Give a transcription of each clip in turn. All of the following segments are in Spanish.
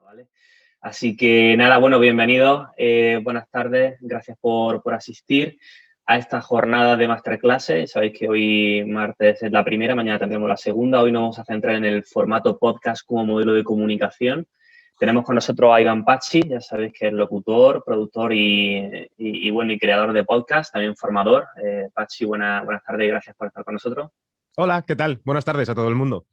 ¿vale? Así que nada, bueno, bienvenidos, buenas tardes, gracias por asistir a esta jornada de masterclasses. Sabéis que hoy martes es la primera, mañana tendremos la segunda. Hoy nos vamos a centrar en el formato podcast como modelo de comunicación. Tenemos con nosotros a Iván Pachi, ya sabéis que es locutor, productor y creador de podcast, también formador. Pachi, buenas tardes y gracias por estar con nosotros. Hola, ¿qué tal? Buenas tardes a todo el mundo.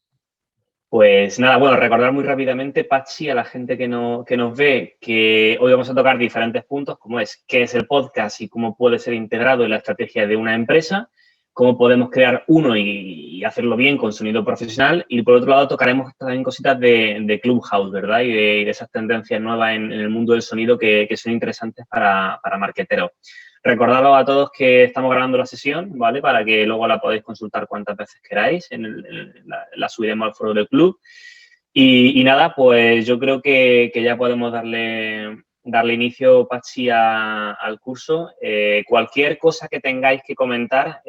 Pues nada, bueno, recordar muy rápidamente, Pachi, a la gente que nos ve, que hoy vamos a tocar diferentes puntos, como es qué es el podcast y cómo puede ser integrado en la estrategia de una empresa, cómo podemos crear uno y hacerlo bien con sonido profesional, y por otro lado tocaremos también cositas de Clubhouse, ¿verdad? Y de esas tendencias nuevas en el mundo del sonido que son interesantes para marketeros. Recordaros a todos que estamos grabando la sesión, ¿vale? Para que luego la podáis consultar cuantas veces queráis. La subiremos al foro del club. Y nada, pues yo creo que ya podemos darle inicio, Pachi, al curso. Cualquier cosa que tengáis que comentar,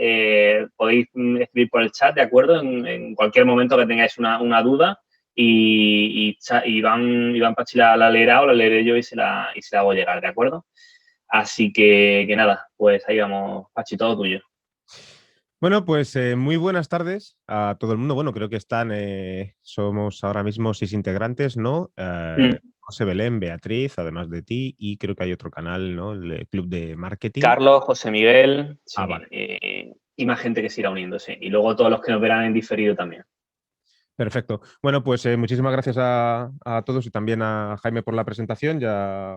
podéis escribir por el chat, ¿de acuerdo? En cualquier momento que tengáis una duda. Y Iván Pachi la leerá o la leeré yo y se la hago llegar, ¿de acuerdo? Así que nada, pues ahí vamos, Pachi, todo tuyo. Bueno, pues muy buenas tardes a todo el mundo. Bueno, creo que somos ahora mismo 6 integrantes, ¿no? José Belén, Beatriz, además de ti, y creo que hay otro canal, ¿no? El Club de Marketing. Carlos, José Miguel, sí, vale. Y más gente que se irá uniéndose. Y luego todos los que nos verán en diferido también. Perfecto. Bueno, pues muchísimas gracias a todos y también a Jaime por la presentación. Ya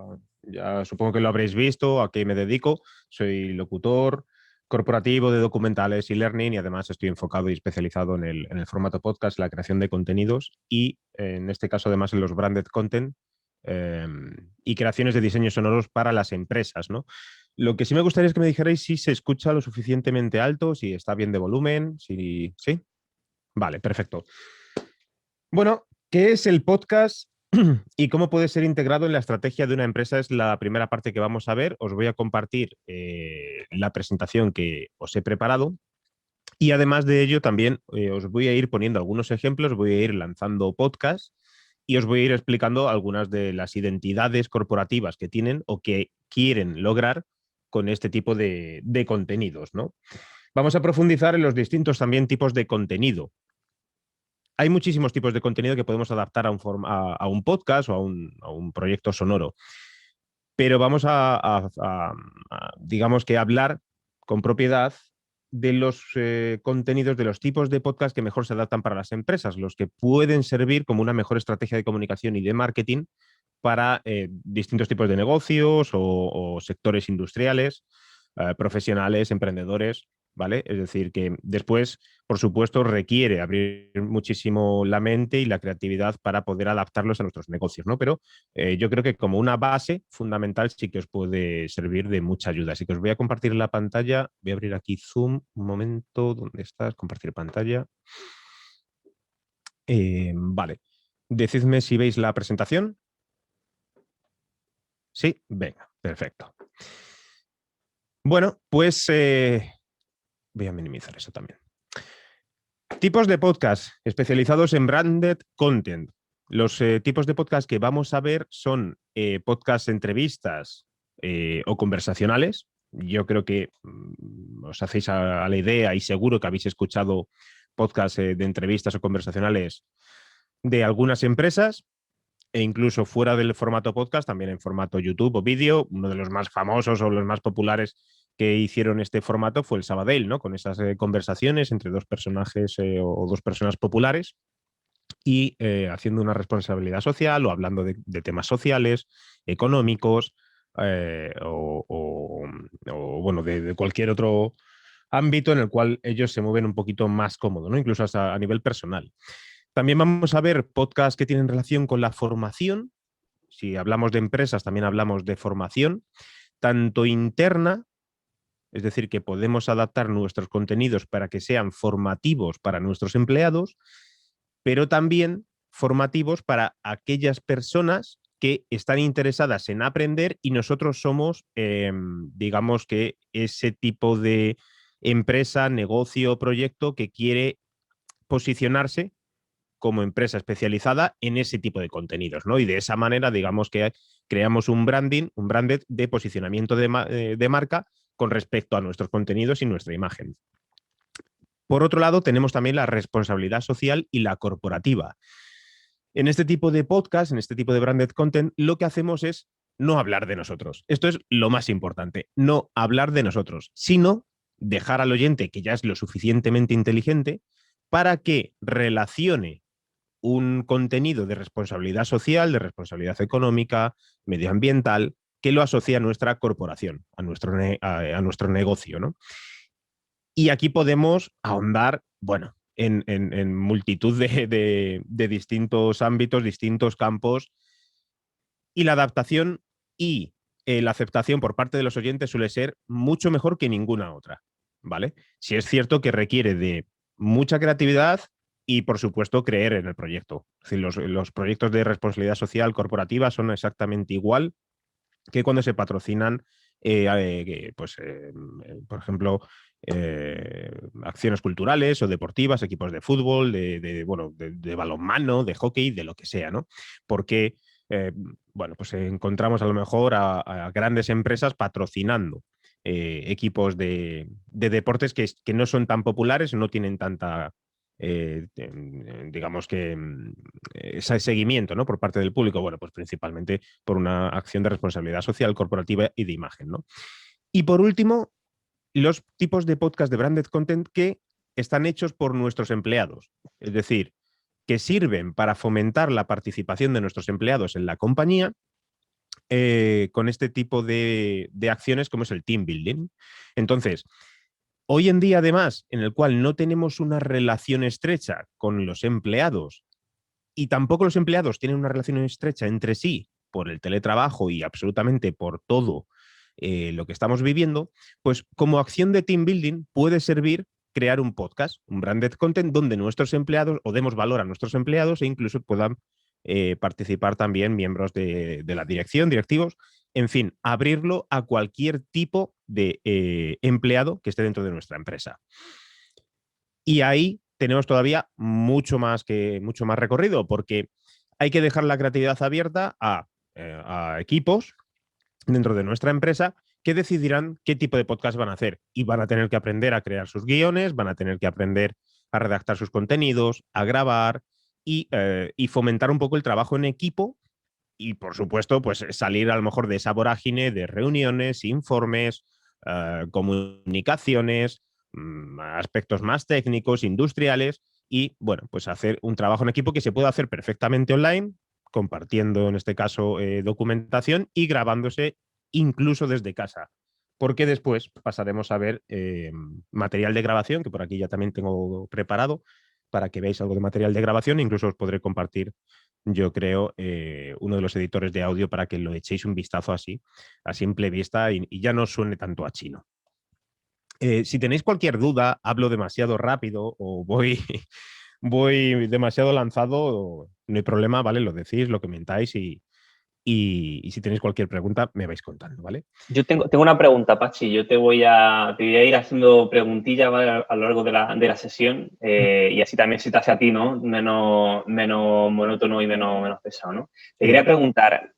supongo que lo habréis visto, a qué me dedico. Soy locutor corporativo de documentales y learning y además estoy enfocado y especializado en el formato podcast, la creación de contenidos y en este caso además en los branded content y creaciones de diseños sonoros para las empresas, ¿no? Lo que sí me gustaría es que me dijerais si se escucha lo suficientemente alto, si está bien de volumen, si... ¿Sí? Vale, perfecto. Bueno, ¿qué es el podcast y cómo puede ser integrado en la estrategia de una empresa? Es la primera parte que vamos a ver. Os voy a compartir la presentación que os he preparado y además de ello también os voy a ir poniendo algunos ejemplos, voy a ir lanzando podcasts y os voy a ir explicando algunas de las identidades corporativas que tienen o que quieren lograr con este tipo de contenidos, ¿no? Vamos a profundizar en los distintos también tipos de contenido. Hay muchísimos tipos de contenido que podemos adaptar a un podcast o a un proyecto sonoro. Pero vamos digamos que hablar con propiedad de los contenidos, de los tipos de podcast que mejor se adaptan para las empresas, los que pueden servir como una mejor estrategia de comunicación y de marketing para distintos tipos de negocios o sectores industriales, profesionales, emprendedores, ¿vale? Es decir, que después, por supuesto, requiere abrir muchísimo la mente y la creatividad para poder adaptarlos a nuestros negocios, ¿no? Pero yo creo que como una base fundamental sí que os puede servir de mucha ayuda. Así que os voy a compartir la pantalla. Voy a abrir aquí Zoom. Un momento, ¿dónde estás? Compartir pantalla. Vale. Decidme si veis la presentación. Sí, venga, perfecto. Bueno, pues voy a minimizar eso también. Tipos de podcast especializados en branded content. Los tipos de podcast que vamos a ver son podcast entrevistas o conversacionales. Yo creo que os hacéis a la idea y seguro que habéis escuchado podcasts de entrevistas o conversacionales de algunas empresas e incluso fuera del formato podcast, también en formato YouTube o vídeo. Uno de los más famosos o los más populares que hicieron este formato fue el Sabadell, ¿no? Con esas conversaciones entre dos personajes o dos personas populares y haciendo una responsabilidad social o hablando de temas sociales, económicos bueno, de cualquier otro ámbito en el cual ellos se mueven un poquito más cómodo, ¿no? Incluso hasta a nivel personal. También vamos a ver podcasts que tienen relación con la formación. Si hablamos de empresas, también hablamos de formación, tanto interna, es decir, que podemos adaptar nuestros contenidos para que sean formativos para nuestros empleados, pero también formativos para aquellas personas que están interesadas en aprender y nosotros somos, digamos que ese tipo de empresa, negocio, proyecto que quiere posicionarse como empresa especializada en ese tipo de contenidos, ¿no? Y de esa manera, digamos que creamos un branded de posicionamiento de marca con respecto a nuestros contenidos y nuestra imagen. Por otro lado, tenemos también la responsabilidad social y la corporativa. En este tipo de podcast, en este tipo de branded content, lo que hacemos es no hablar de nosotros. Esto es lo más importante, no hablar de nosotros, sino dejar al oyente, que ya es lo suficientemente inteligente, para que relacione un contenido de responsabilidad social, de responsabilidad económica, medioambiental, que lo asocie a nuestra corporación, a nuestro negocio, ¿no? Y aquí podemos ahondar, bueno, en multitud de distintos ámbitos, distintos campos, y la adaptación y la aceptación por parte de los oyentes suele ser mucho mejor que ninguna otra, ¿vale? Si es cierto que requiere de mucha creatividad y, por supuesto, creer en el proyecto. Es decir, los proyectos de responsabilidad social corporativa son exactamente igual que cuando se patrocinan, por ejemplo, acciones culturales o deportivas, equipos de fútbol, de balonmano, de hockey, de lo que sea, ¿no? Porque, bueno, pues encontramos a lo mejor a grandes empresas patrocinando equipos de deportes que no son tan populares, no tienen tanta, digamos que, ese seguimiento, ¿no? Por parte del público, bueno, pues principalmente por una acción de responsabilidad social, corporativa y de imagen, ¿no? Y por último, los tipos de podcast de branded content que están hechos por nuestros empleados, es decir, que sirven para fomentar la participación de nuestros empleados en la compañía, con este tipo de acciones como es el team building. Entonces, hoy en día, además, en el cual no tenemos una relación estrecha con los empleados y tampoco los empleados tienen una relación estrecha entre sí por el teletrabajo y absolutamente por todo lo que estamos viviendo, pues como acción de team building puede servir crear un podcast, un branded content, donde nuestros empleados o demos valor a nuestros empleados e incluso puedan participar también miembros de la dirección, directivos, en fin, abrirlo a cualquier tipo de empleado que esté dentro de nuestra empresa. Y ahí tenemos todavía mucho más recorrido, porque hay que dejar la creatividad abierta a equipos dentro de nuestra empresa que decidirán qué tipo de podcast van a hacer y van a tener que aprender a crear sus guiones, van a tener que aprender a redactar sus contenidos, a grabar y fomentar un poco el trabajo en equipo y, por supuesto, pues salir a lo mejor de esa vorágine de reuniones, informes, comunicaciones, aspectos más técnicos, industriales y, bueno, pues hacer un trabajo en equipo que se puede hacer perfectamente online, compartiendo en este caso documentación y grabándose incluso desde casa. Porque después pasaremos a ver material de grabación, que por aquí ya también tengo preparado, para que veáis algo de material de grabación. Incluso os podré compartir, yo creo, uno de los editores de audio para que lo echéis un vistazo así, a simple vista, y ya no suene tanto a chino. Si tenéis cualquier duda, hablo demasiado rápido o voy demasiado lanzado, no hay problema, ¿vale? Lo decís, lo comentáis y si tenéis cualquier pregunta me vais contando, ¿vale? Yo tengo una pregunta, Pachi. Yo te voy a ir haciendo preguntillas, ¿vale? A lo largo de la sesión y así también se te hace a ti, ¿no? Menos monótono y menos pesado, ¿no? Te quería preguntar,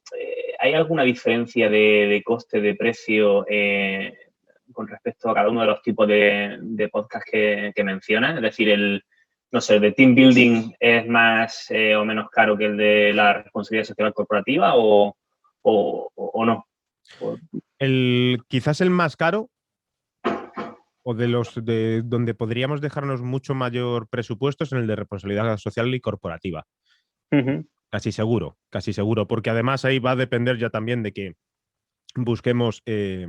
¿hay alguna diferencia de coste, de precio con respecto a cada uno de los tipos de podcast que mencionas? Es decir, no sé, ¿el de team building es más o menos caro que el de la responsabilidad social corporativa o no? Quizás el más caro o de los de donde podríamos dejarnos mucho mayor presupuesto es en el de responsabilidad social y corporativa. Uh-huh. Casi seguro, porque además ahí va a depender ya también de que busquemos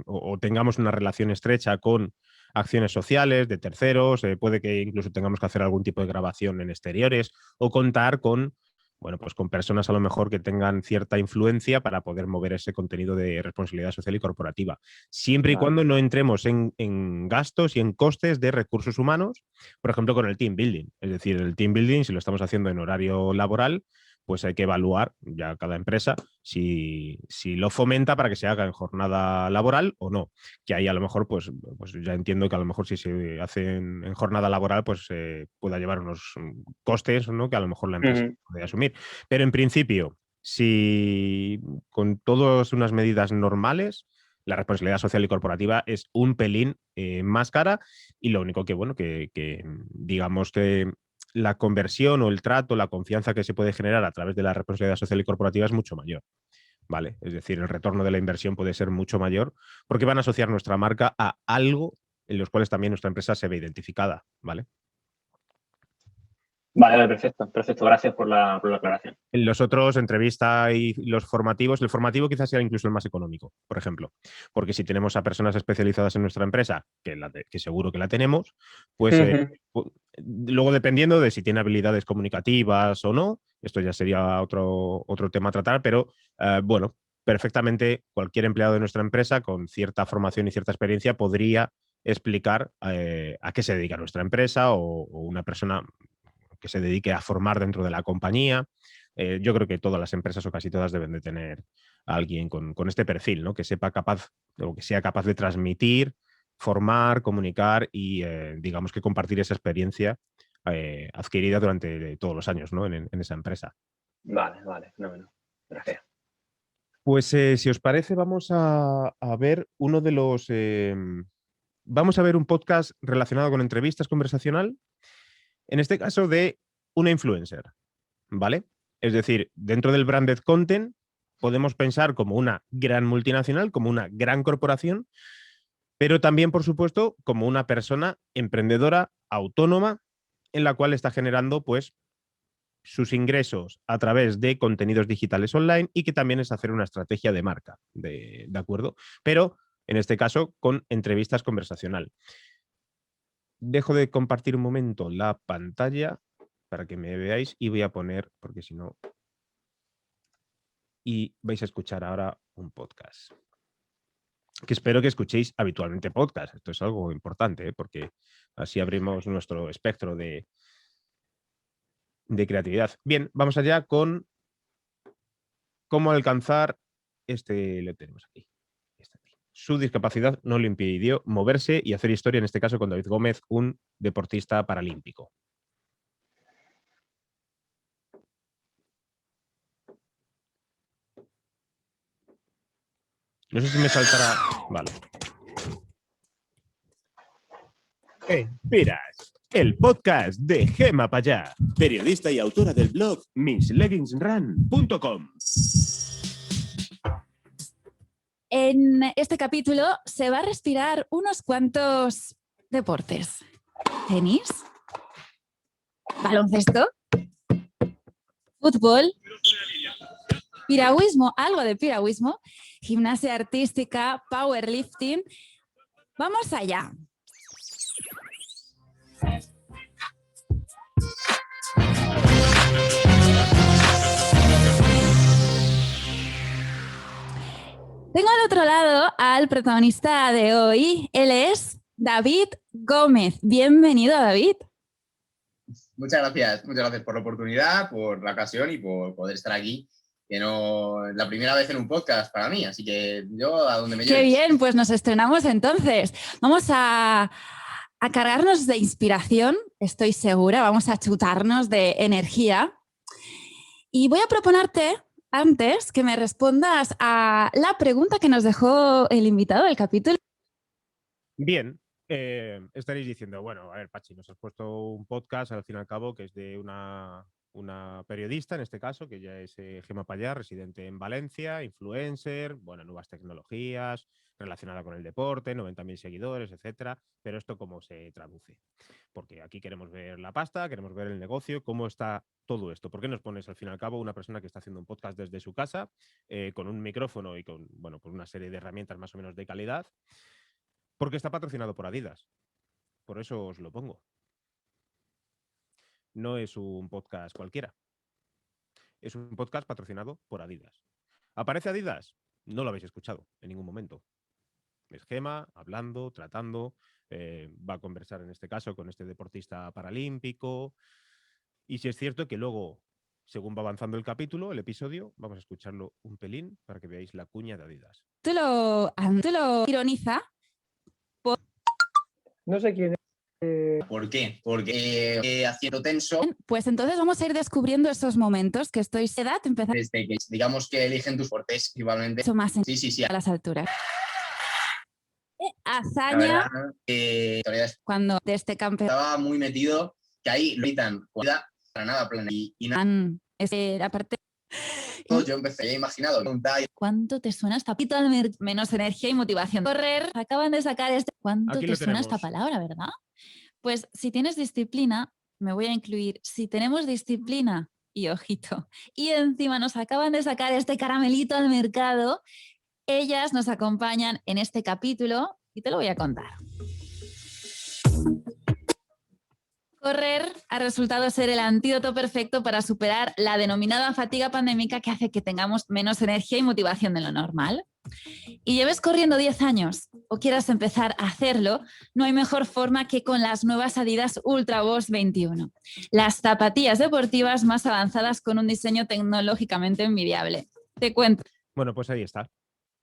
o tengamos una relación estrecha con acciones sociales de terceros, puede que incluso tengamos que hacer algún tipo de grabación en exteriores o contar con, bueno, pues con personas a lo mejor que tengan cierta influencia para poder mover ese contenido de responsabilidad social y corporativa. Siempre y cuando no entremos en gastos y en costes de recursos humanos, por ejemplo, con el team building. Es decir, el team building, si lo estamos haciendo en horario laboral, pues hay que evaluar ya cada empresa si lo fomenta para que se haga en jornada laboral o no. Que ahí a lo mejor, pues ya entiendo que a lo mejor si se hace en jornada laboral, pues pueda llevar unos costes, ¿no? Que a lo mejor la empresa puede asumir. Pero en principio, si con todas unas medidas normales, la responsabilidad social y corporativa es un pelín más cara, y lo único que, bueno, que digamos que la conversión o el trato, la confianza que se puede generar a través de la responsabilidad social y corporativa es mucho mayor, ¿vale? Es decir, el retorno de la inversión puede ser mucho mayor porque van a asociar nuestra marca a algo en los cuales también nuestra empresa se ve identificada, ¿vale? Vale, perfecto, perfecto. Gracias por la aclaración. En los otros, entrevista y los formativos, el formativo quizás sea incluso el más económico, por ejemplo, porque si tenemos a personas especializadas en nuestra empresa, que seguro que la tenemos, pues luego dependiendo de si tiene habilidades comunicativas o no, esto ya sería otro tema a tratar, pero bueno, perfectamente cualquier empleado de nuestra empresa con cierta formación y cierta experiencia podría explicar a qué se dedica nuestra empresa o una persona que se dedique a formar dentro de la compañía. Yo creo que todas las empresas o casi todas deben de tener a alguien con este perfil, ¿no? Que sepa capaz o que sea capaz de transmitir, formar, comunicar y digamos que compartir esa experiencia adquirida durante todos los años, ¿no? en esa empresa. Vale, vale, fenómeno. Gracias. Pues si os parece, vamos a ver uno de los... vamos a ver un podcast relacionado con entrevistas conversacional, en este caso de una influencer, ¿vale? Es decir, dentro del branded content podemos pensar como una gran multinacional, como una gran corporación, pero también, por supuesto, como una persona emprendedora, autónoma, en la cual está generando, pues, sus ingresos a través de contenidos digitales online y que también es hacer una estrategia de marca, ¿de acuerdo? Pero, en este caso, con entrevistas conversacional. Dejo de compartir un momento la pantalla para que me veáis y voy a poner, porque si no, y vais a escuchar ahora un podcast. Que espero que escuchéis habitualmente podcast. Esto es algo importante, ¿eh? Porque así abrimos nuestro espectro de creatividad. Bien, vamos allá con cómo alcanzar lo tenemos aquí. Su discapacidad no le impidió moverse y hacer historia, en este caso con David Gómez, un deportista paralímpico. No sé si me saltará... Vale. Piras, el podcast de Gema Payá, periodista y autora del blog missleggingsrun.com. En este capítulo se va a respirar unos cuantos deportes. Tenis, baloncesto, fútbol, piragüismo, algo de piragüismo, gimnasia artística, powerlifting. Vamos allá. Tengo al otro lado al protagonista de hoy. Él es David Gómez. Bienvenido, David. Muchas gracias por la oportunidad, por la ocasión y por poder estar aquí, que no es la primera vez en un podcast para mí, así que yo a donde me lleves. Qué bien, pues nos estrenamos entonces. Vamos a cargarnos de inspiración, estoy segura, vamos a chutarnos de energía. Y voy a proponerte antes que me respondas a la pregunta que nos dejó el invitado del capítulo. Bien, estaréis diciendo, bueno, a ver, Pachi, nos has puesto un podcast, al fin y al cabo, que es de una periodista, en este caso, que ya es Gema Payá, residente en Valencia, influencer, bueno, nuevas tecnologías, relacionada con el deporte, 90.000 seguidores, etcétera. Pero esto, ¿cómo se traduce? Porque aquí queremos ver la pasta, queremos ver el negocio, cómo está todo esto. ¿Por qué nos pones, al fin y al cabo, una persona que está haciendo un podcast desde su casa, con un micrófono y con una serie de herramientas más o menos de calidad? Porque está patrocinado por Adidas. Por eso os lo pongo. No es un podcast cualquiera. Es un podcast patrocinado por Adidas. ¿Aparece Adidas? No lo habéis escuchado en ningún momento. Es Gema hablando, tratando, va a conversar en este caso con este deportista paralímpico. Y si es cierto que luego según va avanzando el capítulo, el episodio, vamos a escucharlo un pelín para que veáis la cuña de Adidas. Tú lo ironiza. No sé quién es. ¿Por qué? Porque haciendo tenso Pues entonces vamos a ir descubriendo esos momentos que estoy edad empezando desde que digamos que eligen tus fuertes igualmente. más en Sí. a las alturas. La Hazaña verdad que todavía cuando de este campeón estaba muy metido, que ahí lo quitan para nada plana. Y nada, la parte. yo empecé, he imaginado, preguntar, ¿Cuánto te suena esta pito menos energía y motivación? Correr, acaban de sacar este. ¿Cuánto Aquí te lo suena tenemos. esta palabra, verdad? Pues si tienes disciplina, me voy a incluir. Si tenemos disciplina, y ojito, y encima nos acaban de sacar este caramelito al mercado, ellas nos acompañan en este capítulo y te lo voy a contar. Correr ha resultado ser el antídoto perfecto para superar la denominada fatiga pandémica que hace que tengamos menos energía y motivación de lo normal. Y lleves corriendo 10 años o quieras empezar a hacerlo, no hay mejor forma que con las nuevas Adidas Ultra Boost 21. Las zapatillas deportivas más avanzadas con un diseño tecnológicamente envidiable. Te cuento. Bueno, pues ahí está.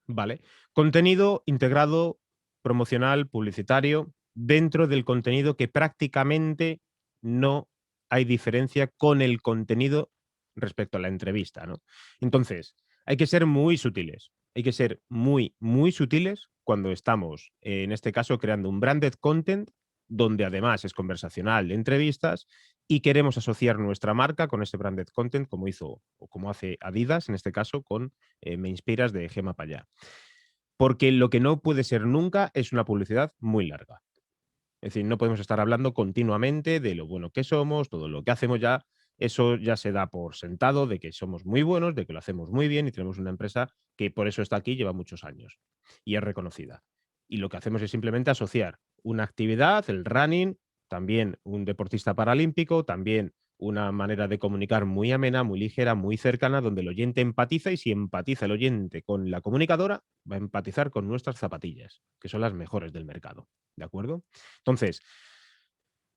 Vale. Contenido integrado, promocional, publicitario, dentro del contenido que prácticamente no hay diferencia con el contenido respecto a la entrevista, ¿no? Entonces, hay que ser muy sutiles. Hay que ser muy, muy sutiles cuando estamos, en este caso, creando un branded content donde además es conversacional de entrevistas y queremos asociar nuestra marca con ese branded content como hizo o como hace Adidas, en este caso, con Me Inspiras de Gemma Payá. Porque lo que no puede ser nunca es una publicidad muy larga. Es decir, no podemos estar hablando continuamente de lo bueno que somos, todo lo que hacemos ya, eso ya se da por sentado de que somos muy buenos, de que lo hacemos muy bien y tenemos una empresa que por eso está aquí, lleva muchos años y es reconocida. Y lo que hacemos es simplemente asociar una actividad, el running, también un deportista paralímpico, también una manera de comunicar muy amena, muy ligera, muy cercana, donde el oyente empatiza y si empatiza el oyente con la comunicadora, va a empatizar con nuestras zapatillas, que son las mejores del mercado. ¿De acuerdo? Entonces,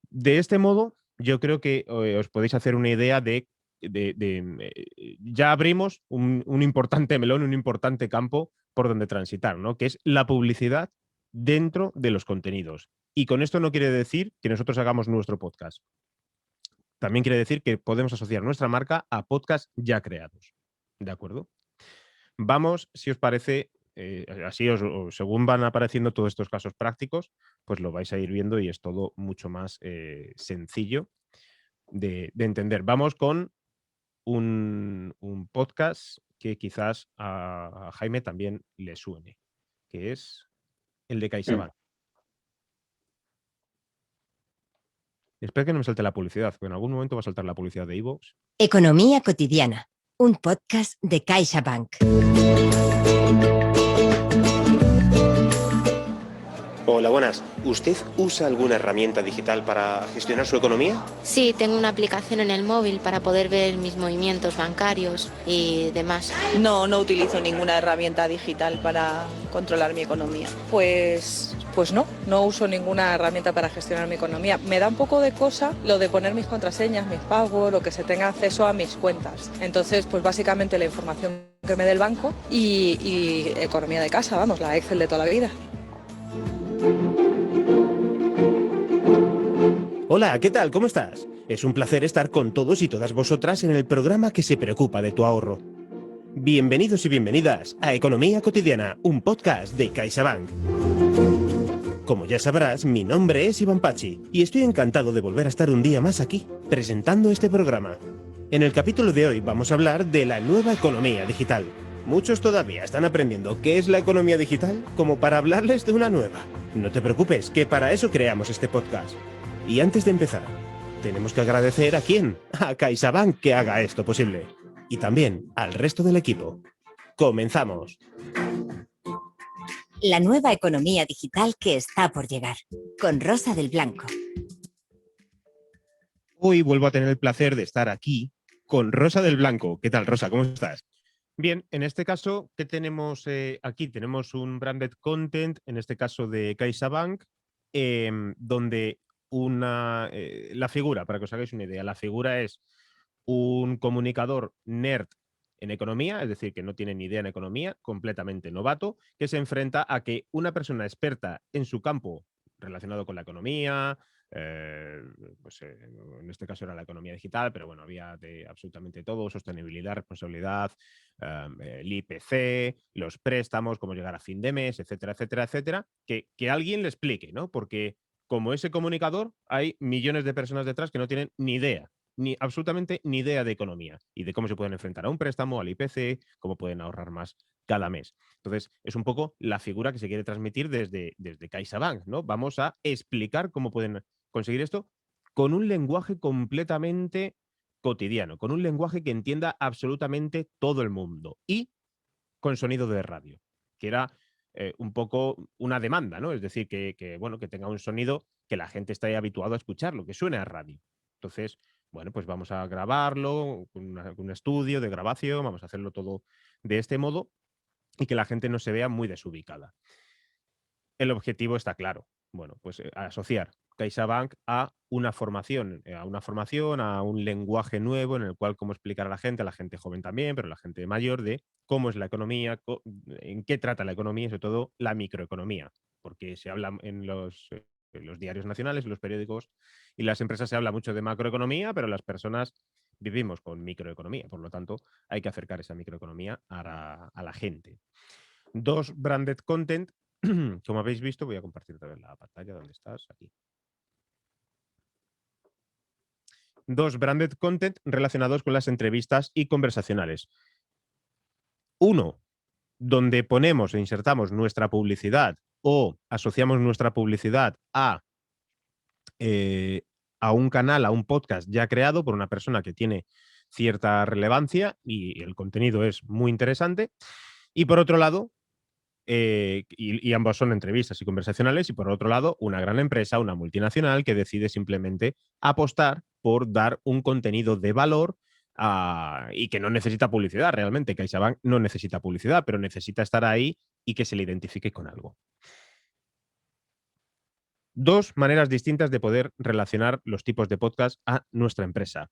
de este modo, yo creo que os podéis hacer una idea de ya abrimos un importante melón, un importante campo por donde transitar, ¿no? Que es la publicidad dentro de los contenidos. Y con esto no quiere decir que nosotros hagamos nuestro podcast. También quiere decir que podemos asociar nuestra marca a podcasts ya creados. ¿De acuerdo? Vamos, si os parece, así según van apareciendo todos estos casos prácticos, pues lo vais a ir viendo y es todo mucho más sencillo de entender. Vamos con un podcast que quizás a Jaime también le suene, que es el de CaixaBank. Espero que no me salte la publicidad, porque en algún momento va a saltar la publicidad de iVoox. Economía cotidiana, un podcast de CaixaBank. Hola, buenas. ¿Usted usa alguna herramienta digital para gestionar su economía? Sí, tengo una aplicación en el móvil para poder ver mis movimientos bancarios y demás. No utilizo ninguna herramienta digital para controlar mi economía. Pues no uso ninguna herramienta para gestionar mi economía. Me da un poco de cosa lo de poner mis contraseñas, mis pagos, lo que se tenga acceso a mis cuentas. Entonces, pues básicamente la información que me dé el banco y economía de casa, vamos, la Excel de toda la vida. Hola, ¿qué tal? ¿Cómo estás? Es un placer estar con todos y todas vosotras en el programa que se preocupa de tu ahorro. Bienvenidos y bienvenidas a Economía Cotidiana, un podcast de CaixaBank. Como ya sabrás, mi nombre es Iván Pachi y estoy encantado de volver a estar un día más aquí, presentando este programa. En el capítulo de hoy vamos a hablar de la nueva economía digital. Muchos todavía están aprendiendo qué es la economía digital como para hablarles de una nueva. No te preocupes, que para eso creamos este podcast. Y antes de empezar, tenemos que agradecer ¿a quién? A CaixaBank que haga esto posible. Y también al resto del equipo. ¡Comenzamos! La nueva economía digital que está por llegar, con Rosa del Blanco. Hoy vuelvo a tener el placer de estar aquí con Rosa del Blanco. ¿Qué tal, Rosa? ¿Cómo estás? Bien, en este caso, ¿qué tenemos aquí? Tenemos un branded content, en este caso de CaixaBank, donde la figura, para que os hagáis una idea, la figura es un comunicador nerd en economía, es decir, que no tiene ni idea en economía, completamente novato, que se enfrenta a que una persona experta en su campo relacionado con la economía, en este caso era la economía digital, pero bueno, había de absolutamente todo: sostenibilidad, responsabilidad, el IPC, los préstamos, cómo llegar a fin de mes, etcétera, etcétera, etcétera, que alguien le explique, ¿no? Porque como ese comunicador, hay millones de personas detrás que no tienen ni idea, absolutamente ni idea de economía y de cómo se pueden enfrentar a un préstamo, al IPC, cómo pueden ahorrar más cada mes. Entonces, es un poco la figura que se quiere transmitir desde CaixaBank, ¿no? Vamos a explicar cómo pueden conseguir esto con un lenguaje completamente cotidiano, con un lenguaje que entienda absolutamente todo el mundo y con sonido de radio, que era un poco una demanda, ¿no? Es decir, que tenga un sonido que la gente esté habituado a escucharlo, que suene a radio. Entonces, bueno, pues vamos a grabarlo con un estudio de grabación, vamos a hacerlo todo de este modo y que la gente no se vea muy desubicada. El objetivo está claro. Bueno, pues asociar CaixaBank a una formación, a un lenguaje nuevo en el cual cómo explicar a la gente joven también, pero la gente mayor, de cómo es la economía, en qué trata la economía y sobre todo la microeconomía, porque se habla en los diarios nacionales, en los periódicos y las empresas se habla mucho de macroeconomía, pero las personas vivimos con microeconomía, por lo tanto hay que acercar esa microeconomía a la gente. 2 branded content. Como habéis visto, voy a compartir otra vez la pantalla. ¿Dónde estás? Aquí. 2 branded content relacionados con las entrevistas y conversacionales. Uno, donde ponemos e insertamos nuestra publicidad o asociamos nuestra publicidad a un canal, a un podcast ya creado por una persona que tiene cierta relevancia y el contenido es muy interesante. Y por otro lado, y ambos son entrevistas y conversacionales, y por otro lado, una gran empresa, una multinacional que decide simplemente apostar por dar un contenido de valor y que no necesita publicidad realmente. CaixaBank no necesita publicidad, pero necesita estar ahí y que se le identifique con algo. 2 maneras distintas de poder relacionar los tipos de podcast a nuestra empresa.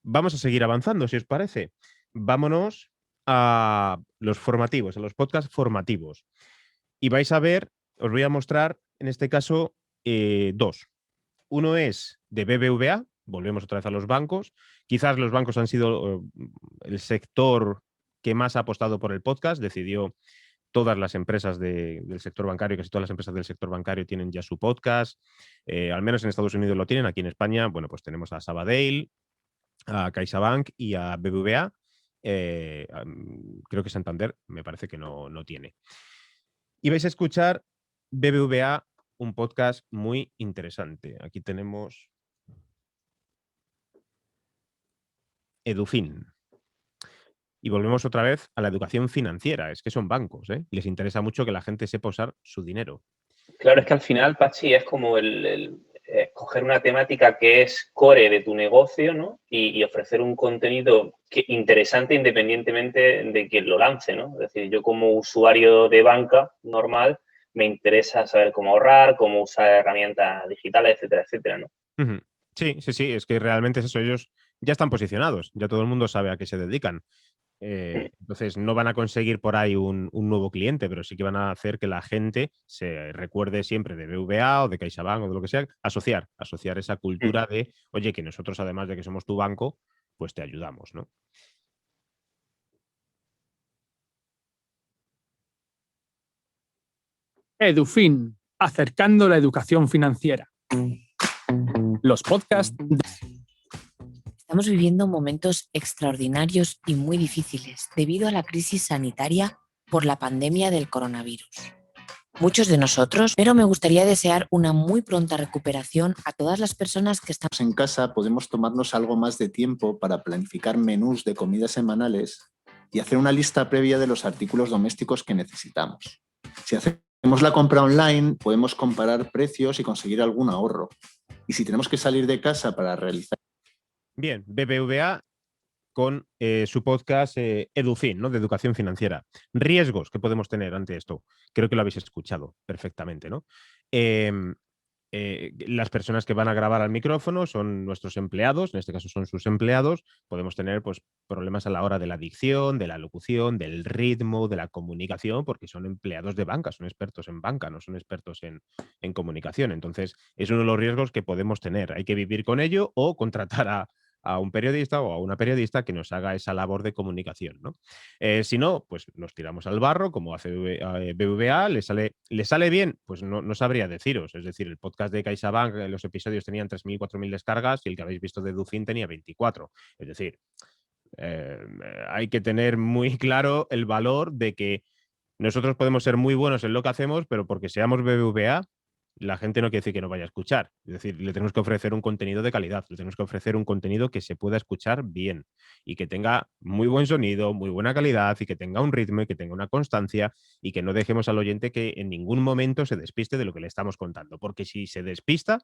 Vamos a seguir avanzando, si os parece. Vámonos a los formativos, a los podcasts formativos. Y vais a ver, os voy a mostrar en este caso 2. Uno es de BBVA, volvemos otra vez a los bancos. Quizás los bancos han sido el sector que más ha apostado por el podcast. Decidió todas las empresas del sector bancario, casi todas las empresas del sector bancario tienen ya su podcast. Al menos en Estados Unidos lo tienen. Aquí en España, bueno, pues tenemos a Sabadell, a CaixaBank y a BBVA. Creo que Santander me parece que no tiene. Y vais a escuchar BBVA, un podcast muy interesante. Aquí tenemos Edufin. Y volvemos otra vez a la educación financiera. Es que son bancos, ¿eh? Les interesa mucho que la gente sepa usar su dinero. Claro, es que al final, Pachi, es como el escoger una temática que es core de tu negocio, ¿no? Y ofrecer un contenido interesante independientemente de quien lo lance, ¿no? Es decir, yo como usuario de banca normal me interesa saber cómo ahorrar, cómo usar herramientas digitales, etcétera, etcétera, ¿no? Sí, es que realmente es eso. Ellos ya están posicionados, ya todo el mundo sabe a qué se dedican. Entonces no van a conseguir por ahí un nuevo cliente, pero sí que van a hacer que la gente se recuerde siempre de BBVA o de CaixaBank o de lo que sea, asociar esa cultura de, oye, que nosotros además de que somos tu banco, pues te ayudamos, ¿no? Edufin, acercando la educación financiera. Los podcasts. Estamos viviendo momentos extraordinarios y muy difíciles debido a la crisis sanitaria por la pandemia del coronavirus. Muchos de nosotros, pero me gustaría desear una muy pronta recuperación a todas las personas que estamos en casa. Podemos tomarnos algo más de tiempo para planificar menús de comidas semanales y hacer una lista previa de los artículos domésticos que necesitamos. Si hacemos la compra online, podemos comparar precios y conseguir algún ahorro. Y si tenemos que salir de casa para realizar... Bien, BBVA con su podcast Edufin, ¿no? De educación financiera. Riesgos que podemos tener ante esto. Creo que lo habéis escuchado perfectamente, ¿no? las personas que van a grabar al micrófono son nuestros empleados, en este caso son sus empleados. Podemos tener pues, problemas a la hora de la dicción, de la locución, del ritmo, de la comunicación, porque son empleados de banca, son expertos en banca, no son expertos en comunicación. Entonces, es uno de los riesgos que podemos tener. Hay que vivir con ello o contratar a un periodista o a una periodista que nos haga esa labor de comunicación, ¿no? Si no, pues nos tiramos al barro, como hace BBVA, ¿le sale bien? Pues no sabría deciros. Es decir, el podcast de CaixaBank, los episodios tenían 3.000, 4.000 descargas y el que habéis visto de Dufin tenía 24. Es decir, hay que tener muy claro el valor de que nosotros podemos ser muy buenos en lo que hacemos, pero porque seamos BBVA, la gente no quiere decir que no vaya a escuchar. Es decir, le tenemos que ofrecer un contenido de calidad, le tenemos que ofrecer un contenido que se pueda escuchar bien y que tenga muy buen sonido, muy buena calidad y que tenga un ritmo y que tenga una constancia y que no dejemos al oyente que en ningún momento se despiste de lo que le estamos contando. Porque si se despista,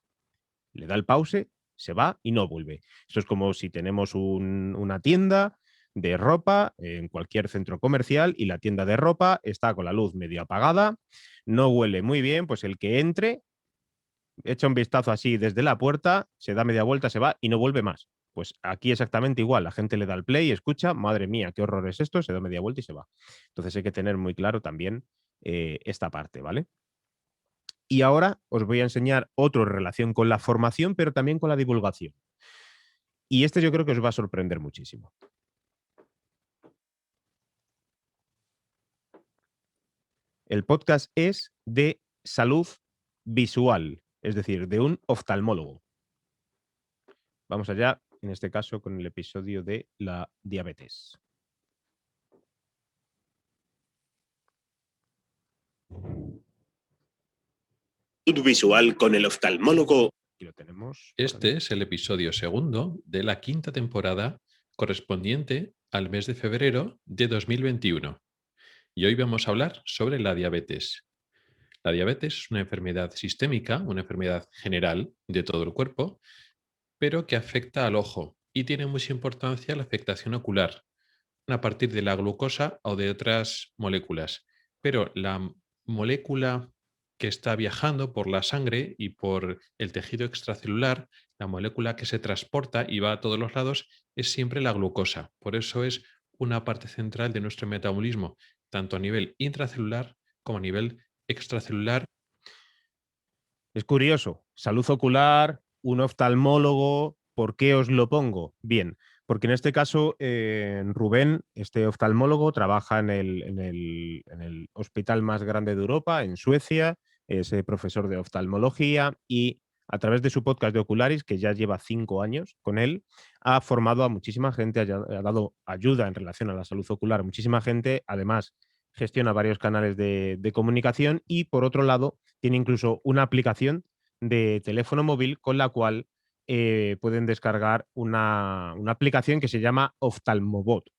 le da el pause, se va y no vuelve. Esto es como si tenemos una tienda de ropa en cualquier centro comercial y la tienda de ropa está con la luz medio apagada, no huele muy bien, pues el que entre, echa un vistazo así desde la puerta, se da media vuelta, se va y no vuelve más. Pues aquí exactamente igual, la gente le da el play, escucha, madre mía, qué horror es esto, se da media vuelta y se va. Entonces hay que tener muy claro también esta parte, ¿vale? Y ahora os voy a enseñar otro en relación con la formación, pero también con la divulgación. Y este yo creo que os va a sorprender muchísimo. El podcast es de salud visual, es decir, de un oftalmólogo. Vamos allá, en este caso, con el episodio de la diabetes. Visual con el oftalmólogo. Aquí lo tenemos. Este es el episodio segundo de la quinta temporada correspondiente al mes de febrero de 2021. Y hoy vamos a hablar sobre la diabetes. La diabetes es una enfermedad sistémica, una enfermedad general de todo el cuerpo, pero que afecta al ojo y tiene mucha importancia la afectación ocular a partir de la glucosa o de otras moléculas. Pero la molécula que está viajando por la sangre y por el tejido extracelular, la molécula que se transporta y va a todos los lados, es siempre la glucosa. Por eso es una parte central de nuestro metabolismo, tanto a nivel intracelular como a nivel extracelular. Es curioso, salud ocular, un oftalmólogo, ¿por qué os lo pongo? Bien, porque en este caso Rubén, este oftalmólogo, trabaja en el hospital más grande de Europa, en Suecia, es profesor de oftalmología y a través de su podcast de Ocularis, que ya lleva 5 años con él, ha formado a muchísima gente, ha dado ayuda en relación a la salud ocular a muchísima gente, además gestiona varios canales de comunicación y por otro lado tiene incluso una aplicación de teléfono móvil con la cual pueden descargar una aplicación que se llama Oftalmobot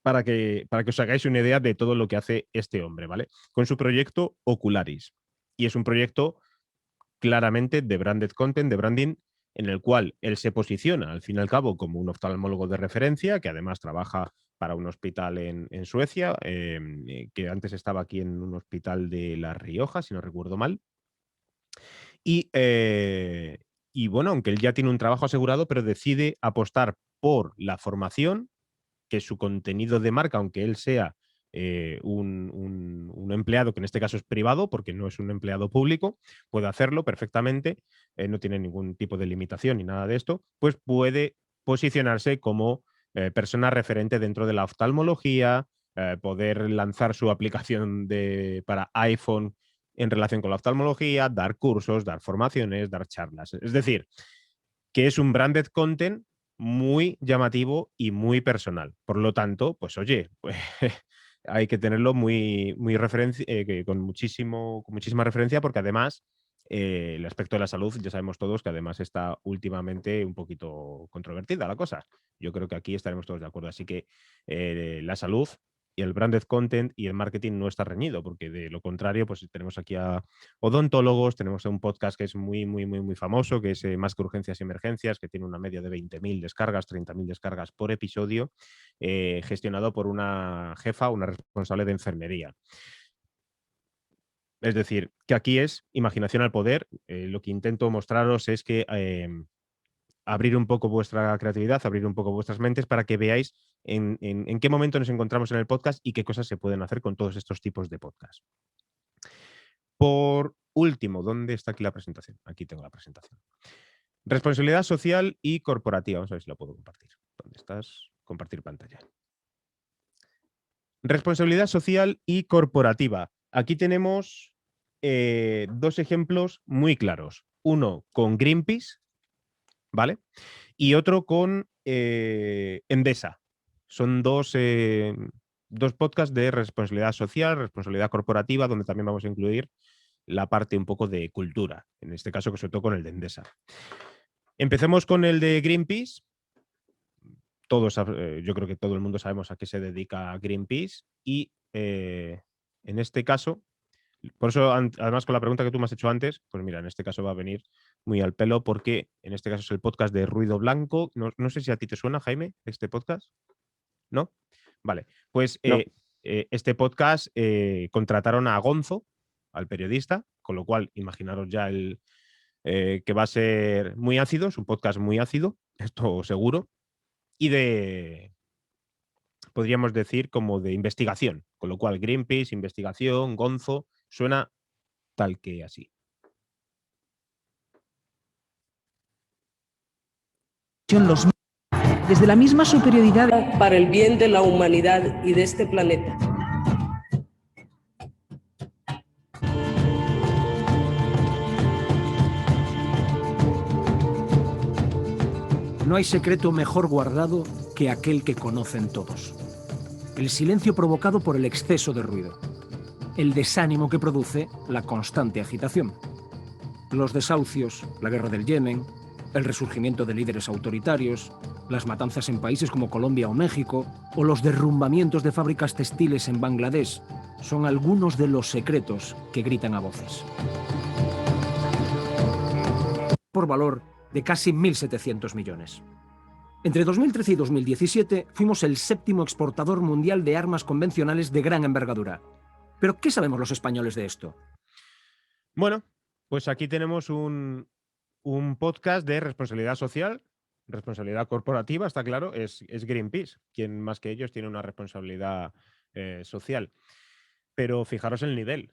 para que os hagáis una idea de todo lo que hace este hombre, ¿vale? Con su proyecto Ocularis. Y es un proyecto claramente de branded content, de branding, en el cual él se posiciona, al fin y al cabo, como un oftalmólogo de referencia, que además trabaja para un hospital en Suecia, que antes estaba aquí en un hospital de La Rioja, si no recuerdo mal. Y bueno, aunque él ya tiene un trabajo asegurado, pero decide apostar por la formación, que su contenido de marca, aunque él sea un empleado, que en este caso es privado, porque no es un empleado público, puede hacerlo perfectamente, no tiene ningún tipo de limitación ni nada de esto, pues puede posicionarse como persona referente dentro de la oftalmología, poder lanzar su aplicación para iPhone en relación con la oftalmología, dar cursos, dar formaciones, dar charlas. Es decir, que es un branded content muy llamativo y muy personal. Por lo tanto, pues oye, pues, hay que tenerlo con muchísima referencia porque además el aspecto de la salud ya sabemos todos que además está últimamente un poquito controvertida la cosa. Yo creo que aquí estaremos todos de acuerdo. Así que la salud y el branded content y el marketing no está reñido, porque de lo contrario, pues tenemos aquí a odontólogos, tenemos un podcast que es muy famoso, que es Más que Urgencias y Emergencias, que tiene una media de 20.000 descargas, 30.000 descargas por episodio, gestionado por una jefa, una responsable de enfermería. Es decir, que aquí es imaginación al poder. Lo que intento mostraros es que abrir un poco vuestra creatividad, abrir un poco vuestras mentes para que veáis en qué momento nos encontramos en el podcast y qué cosas se pueden hacer con todos estos tipos de podcast. Por último, ¿dónde está aquí la presentación? Aquí tengo la presentación. Responsabilidad social y corporativa. Vamos a ver si la puedo compartir. ¿Dónde estás? Compartir pantalla. Responsabilidad social y corporativa. Aquí tenemos dos ejemplos muy claros. Uno con Greenpeace, ¿vale? Y otro con Endesa. Son dos podcasts de responsabilidad social, responsabilidad corporativa, donde también vamos a incluir la parte un poco de cultura, en este caso que sobre todo con el de Endesa. Empecemos con el de Greenpeace. Yo creo que todo el mundo sabemos a qué se dedica Greenpeace y en este caso, por eso además con la pregunta que tú me has hecho antes, pues mira, en este caso va a venir muy al pelo porque en este caso es el podcast de Ruido Blanco. No sé si a ti te suena, Jaime, este podcast. ¿No? Vale, pues no. Este podcast contrataron a Gonzo, al periodista, con lo cual imaginaros ya que va a ser muy ácido, es un podcast muy ácido, esto seguro, y podríamos decir como de investigación, con lo cual Greenpeace, investigación, Gonzo, suena tal que así. Desde la misma superioridad para el bien de la humanidad y de este planeta. No hay secreto mejor guardado que aquel que conocen todos. El silencio provocado por el exceso de ruido. El desánimo que produce la constante agitación. Los desahucios, la guerra del Yemen, el resurgimiento de líderes autoritarios, las matanzas en países como Colombia o México, o los derrumbamientos de fábricas textiles en Bangladesh, son algunos de los secretos que gritan a voces. Por valor de casi 1.700 millones. Entre 2013 y 2017 fuimos el 7º exportador mundial de armas convencionales de gran envergadura. ¿Pero qué sabemos los españoles de esto? Bueno, pues aquí tenemos un podcast de responsabilidad social, responsabilidad corporativa, está claro, es Greenpeace, quien más que ellos tiene una responsabilidad social. Pero fijaros el nivel.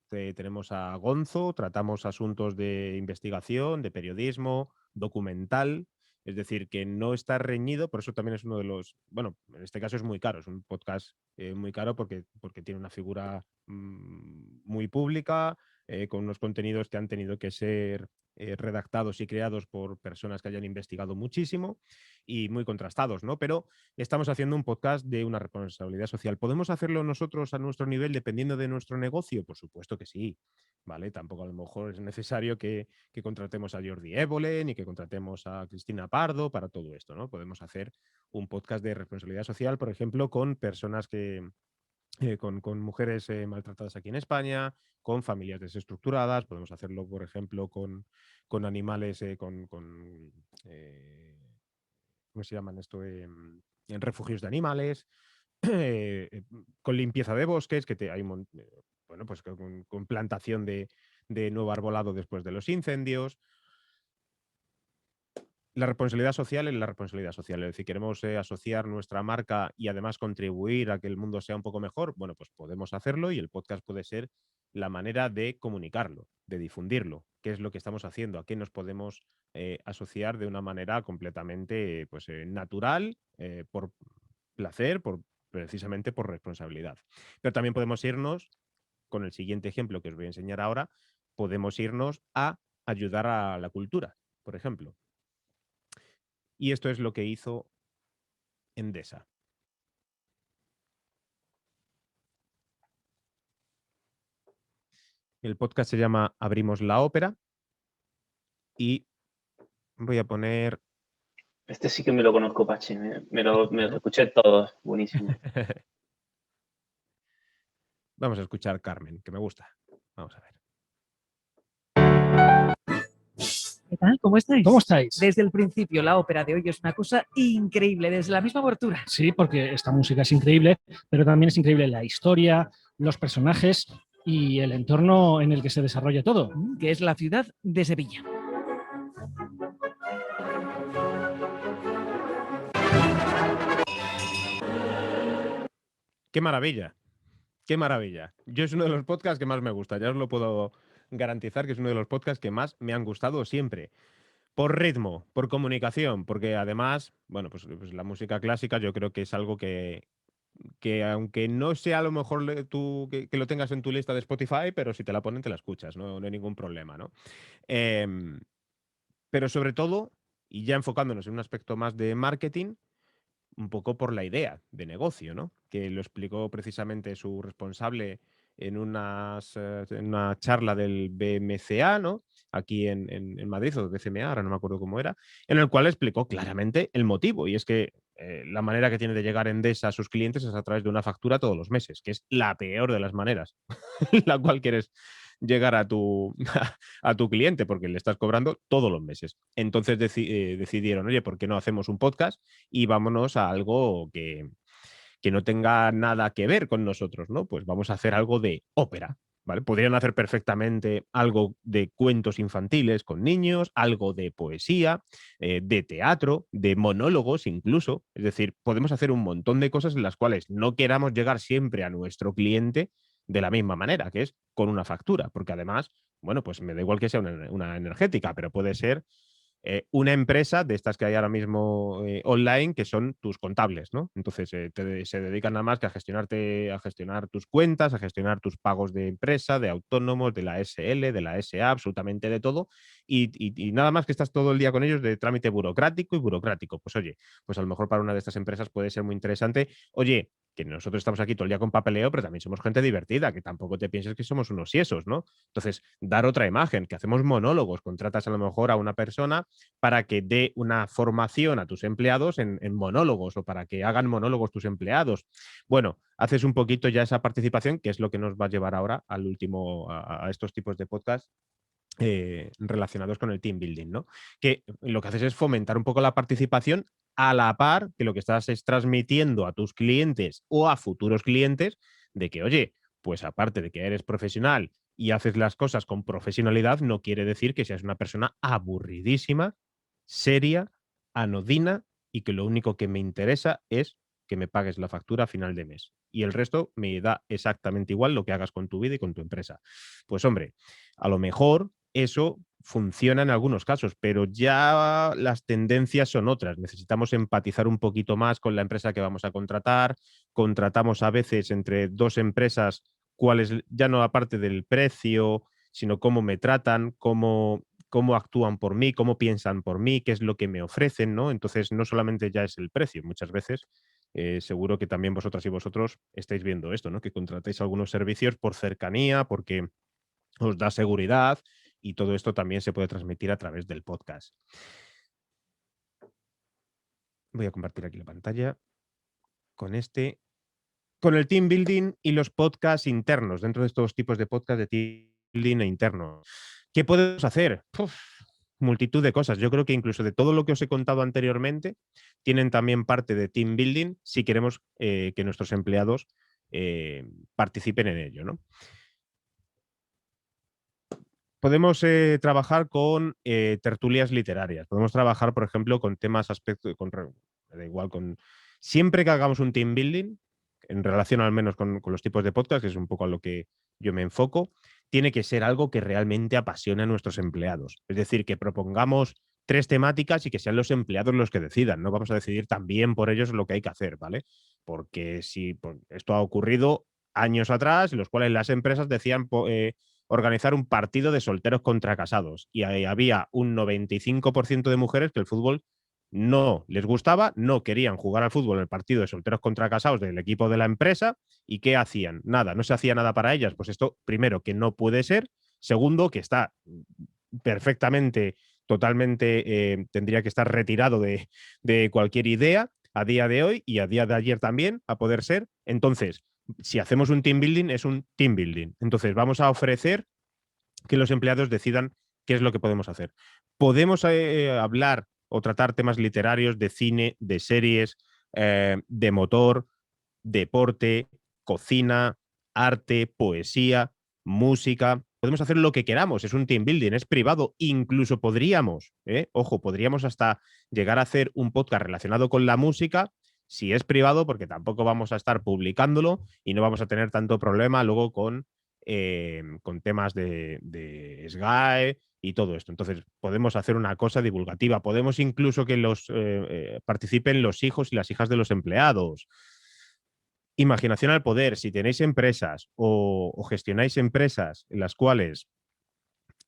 Tenemos a Gonzo, tratamos asuntos de investigación, de periodismo, documental, es decir, que no está reñido, por eso también es uno de los, bueno, en este caso es muy caro, es un podcast muy caro porque tiene una figura muy pública, con unos contenidos que han tenido que ser redactados y creados por personas que hayan investigado muchísimo y muy contrastados, ¿no? Pero estamos haciendo un podcast de una responsabilidad social. ¿Podemos hacerlo nosotros a nuestro nivel dependiendo de nuestro negocio? Por supuesto que sí, ¿vale? Tampoco a lo mejor es necesario que contratemos a Jordi Évole ni que contratemos a Cristina Pardo para todo esto, ¿no? Podemos hacer un podcast de responsabilidad social, por ejemplo, con personas con mujeres maltratadas aquí en España, con familias desestructuradas, podemos hacerlo, por ejemplo, con animales, ¿cómo se llaman esto? En refugios de animales, con limpieza de bosques, que hay bueno, pues con plantación de nuevo arbolado después de los incendios. La responsabilidad social es la responsabilidad social. Es decir, queremos asociar nuestra marca y además contribuir a que el mundo sea un poco mejor. Bueno, pues podemos hacerlo y el podcast puede ser la manera de comunicarlo, de difundirlo. ¿Qué es lo que estamos haciendo? ¿A qué nos podemos asociar de una manera completamente natural, por placer, precisamente por responsabilidad? Pero también podemos irnos, con el siguiente ejemplo que os voy a enseñar ahora, podemos irnos a ayudar a la cultura, por ejemplo. Y esto es lo que hizo Endesa. El podcast se llama Abrimos la Ópera y voy a poner... Este sí que me lo conozco, Pachi. Me lo escuché todo. Buenísimo. Vamos a escuchar Carmen, que me gusta. Vamos a ver. ¿Qué tal? ¿Cómo estáis? ¿Cómo estáis? Desde el principio, la ópera de hoy es una cosa increíble, desde la misma abertura. Sí, porque esta música es increíble, pero también es increíble la historia, los personajes y el entorno en el que se desarrolla todo. Que es la ciudad de Sevilla. ¡Qué maravilla! ¡Qué maravilla! Yo es uno de los podcasts que más me gusta, ya os lo puedo garantizar que es uno de los podcasts que más me han gustado siempre. Por ritmo, por comunicación, porque además, bueno, pues la música clásica yo creo que es algo que aunque no sea a lo mejor que lo tengas en tu lista de Spotify, pero si te la ponen te la escuchas, no hay ningún problema, ¿no? Pero sobre todo, y ya enfocándonos en un aspecto más de marketing, un poco por la idea de negocio, ¿no? Que lo explicó precisamente su responsable en una charla del BMCA, ¿no? Aquí en Madrid, o BCMA, ahora no me acuerdo cómo era, en el cual explicó claramente el motivo, y es que la manera que tiene de llegar Endesa a sus clientes es a través de una factura todos los meses, que es la peor de las maneras, la cual quieres llegar a tu cliente, porque le estás cobrando todos los meses. Entonces decidieron, oye, ¿por qué no hacemos un podcast y vámonos a algo que no tenga nada que ver con nosotros, ¿no? Pues vamos a hacer algo de ópera, ¿vale? Podrían hacer perfectamente algo de cuentos infantiles con niños, algo de poesía, de teatro, de monólogos incluso. Es decir, podemos hacer un montón de cosas en las cuales no queramos llegar siempre a nuestro cliente de la misma manera, que es con una factura, porque además, bueno, pues me da igual que sea una energética, pero puede ser una empresa de estas que hay ahora mismo online, que son tus contables, ¿no? Entonces se dedican nada más que a gestionar tus cuentas, a gestionar tus pagos de empresa, de autónomos, de la SL, de la SA, absolutamente de todo, y nada más que estás todo el día con ellos de trámite burocrático y burocrático. Pues oye, pues a lo mejor para una de estas empresas puede ser muy interesante, oye, que nosotros estamos aquí todo el día con papeleo, pero también somos gente divertida, que tampoco te pienses que somos unos siesos, ¿no? Entonces, dar otra imagen, que hacemos monólogos, contratas a lo mejor a una persona para que dé una formación a tus empleados en monólogos, o para que hagan monólogos tus empleados. Bueno, haces un poquito ya esa participación, que es lo que nos va a llevar ahora al último, a estos tipos de podcast relacionados con el team building, ¿no? Que lo que haces es fomentar un poco la participación a la par que lo que estás es transmitiendo a tus clientes o a futuros clientes de que, oye, pues aparte de que eres profesional y haces las cosas con profesionalidad, no quiere decir que seas una persona aburridísima, seria, anodina, y que lo único que me interesa es que me pagues la factura a final de mes. Y el resto me da exactamente igual lo que hagas con tu vida y con tu empresa. Pues hombre, a lo mejor eso funciona en algunos casos, pero ya las tendencias son otras. Necesitamos empatizar un poquito más con la empresa que vamos a contratar. Contratamos a veces entre dos empresas, cuáles, ya no aparte del precio, sino cómo me tratan, cómo actúan por mí, cómo piensan por mí, qué es lo que me ofrecen, ¿no? Entonces, no solamente ya es el precio, muchas veces seguro que también vosotras y vosotros estáis viendo esto, ¿no? Que contratéis algunos servicios por cercanía, porque os da seguridad, y todo esto también se puede transmitir a través del podcast. Voy a compartir aquí la pantalla con el team building y los podcasts internos, dentro de estos tipos de podcasts de team building e internos. ¿Qué podemos hacer? Multitud de cosas. Yo creo que incluso de todo lo que os he contado anteriormente, tienen también parte de team building si queremos que nuestros empleados participen en ello, ¿no? Podemos trabajar con tertulias literarias. Podemos trabajar, por ejemplo, con temas, da igual, siempre que hagamos un team building, en relación al menos con los tipos de podcast, que es un poco a lo que yo me enfoco, tiene que ser algo que realmente apasione a nuestros empleados. Es decir, que propongamos 3 temáticas y que sean los empleados los que decidan. No vamos a decidir también por ellos lo que hay que hacer, ¿vale? Porque esto ha ocurrido años atrás, en los cuales las empresas decían organizar un partido de solteros contra casados, y había un 95% de mujeres que el fútbol no les gustaba, no querían jugar al fútbol en el partido de solteros contra casados del equipo de la empresa. ¿Y qué hacían? Nada, no se hacía nada para ellas. Pues esto, primero, que no puede ser. Segundo, que está perfectamente, totalmente, tendría que estar retirado de cualquier idea a día de hoy y a día de ayer también, a poder ser. Entonces, si hacemos un team building, es un team building. Entonces, vamos a ofrecer que los empleados decidan qué es lo que podemos hacer. Podemos hablar o tratar temas literarios, de cine, de series, de motor, deporte, cocina, arte, poesía, música. Podemos hacer lo que queramos, es un team building, es privado. Incluso podríamos, ojo, podríamos hasta llegar a hacer un podcast relacionado con la música si es privado, porque tampoco vamos a estar publicándolo y no vamos a tener tanto problema luego con temas de SGAE y todo esto. Entonces, podemos hacer una cosa divulgativa, podemos incluso que participen los hijos y las hijas de los empleados. Imaginación al poder. Si tenéis empresas o gestionáis empresas en las cuales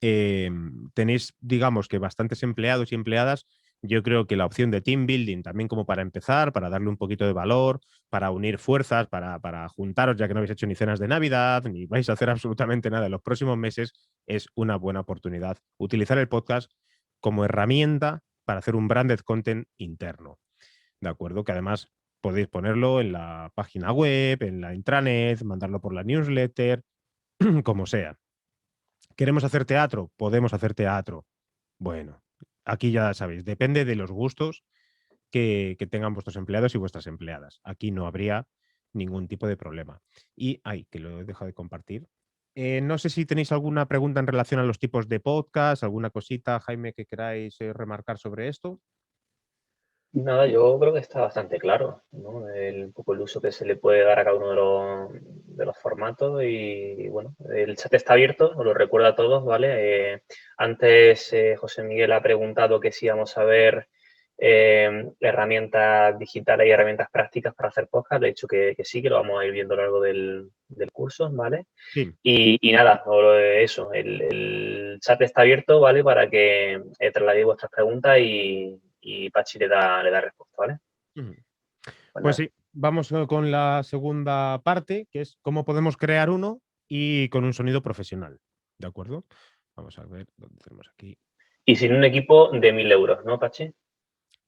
tenéis, digamos, que bastantes empleados y empleadas, yo creo que la opción de team building también, como para empezar, para darle un poquito de valor, para unir fuerzas, para juntaros, ya que no habéis hecho ni cenas de Navidad, ni vais a hacer absolutamente nada en los próximos meses, es una buena oportunidad. Utilizar el podcast como herramienta para hacer un branded content interno. ¿De acuerdo? Que además podéis ponerlo en la página web, en la intranet, mandarlo por la newsletter, como sea. ¿Queremos hacer teatro? Podemos hacer teatro. Bueno, aquí ya sabéis, depende de los gustos que tengan vuestros empleados y vuestras empleadas. Aquí no habría ningún tipo de problema. Y, que lo he dejado de compartir. No sé si tenéis alguna pregunta en relación a los tipos de podcast, alguna cosita, Jaime, que queráis remarcar sobre esto. Nada, yo creo que está bastante claro, ¿no? Un poco el uso que se le puede dar a cada uno de los formatos y, bueno, el chat está abierto, os lo recuerdo a todos, ¿vale? Antes José Miguel ha preguntado que si íbamos a ver herramientas digitales y herramientas prácticas para hacer podcast. Le he dicho que sí, que lo vamos a ir viendo a lo largo del curso, ¿vale? Sí. Y nada, eso, el chat está abierto, ¿vale? Para que trasladéis vuestras preguntas y Pachi le da respuesta, ¿vale? Pues sí, vamos con la segunda parte, que es cómo podemos crear uno y con un sonido profesional, ¿de acuerdo? Vamos a ver dónde tenemos aquí. Y sin un equipo de 1.000 euros, ¿no, Pachi?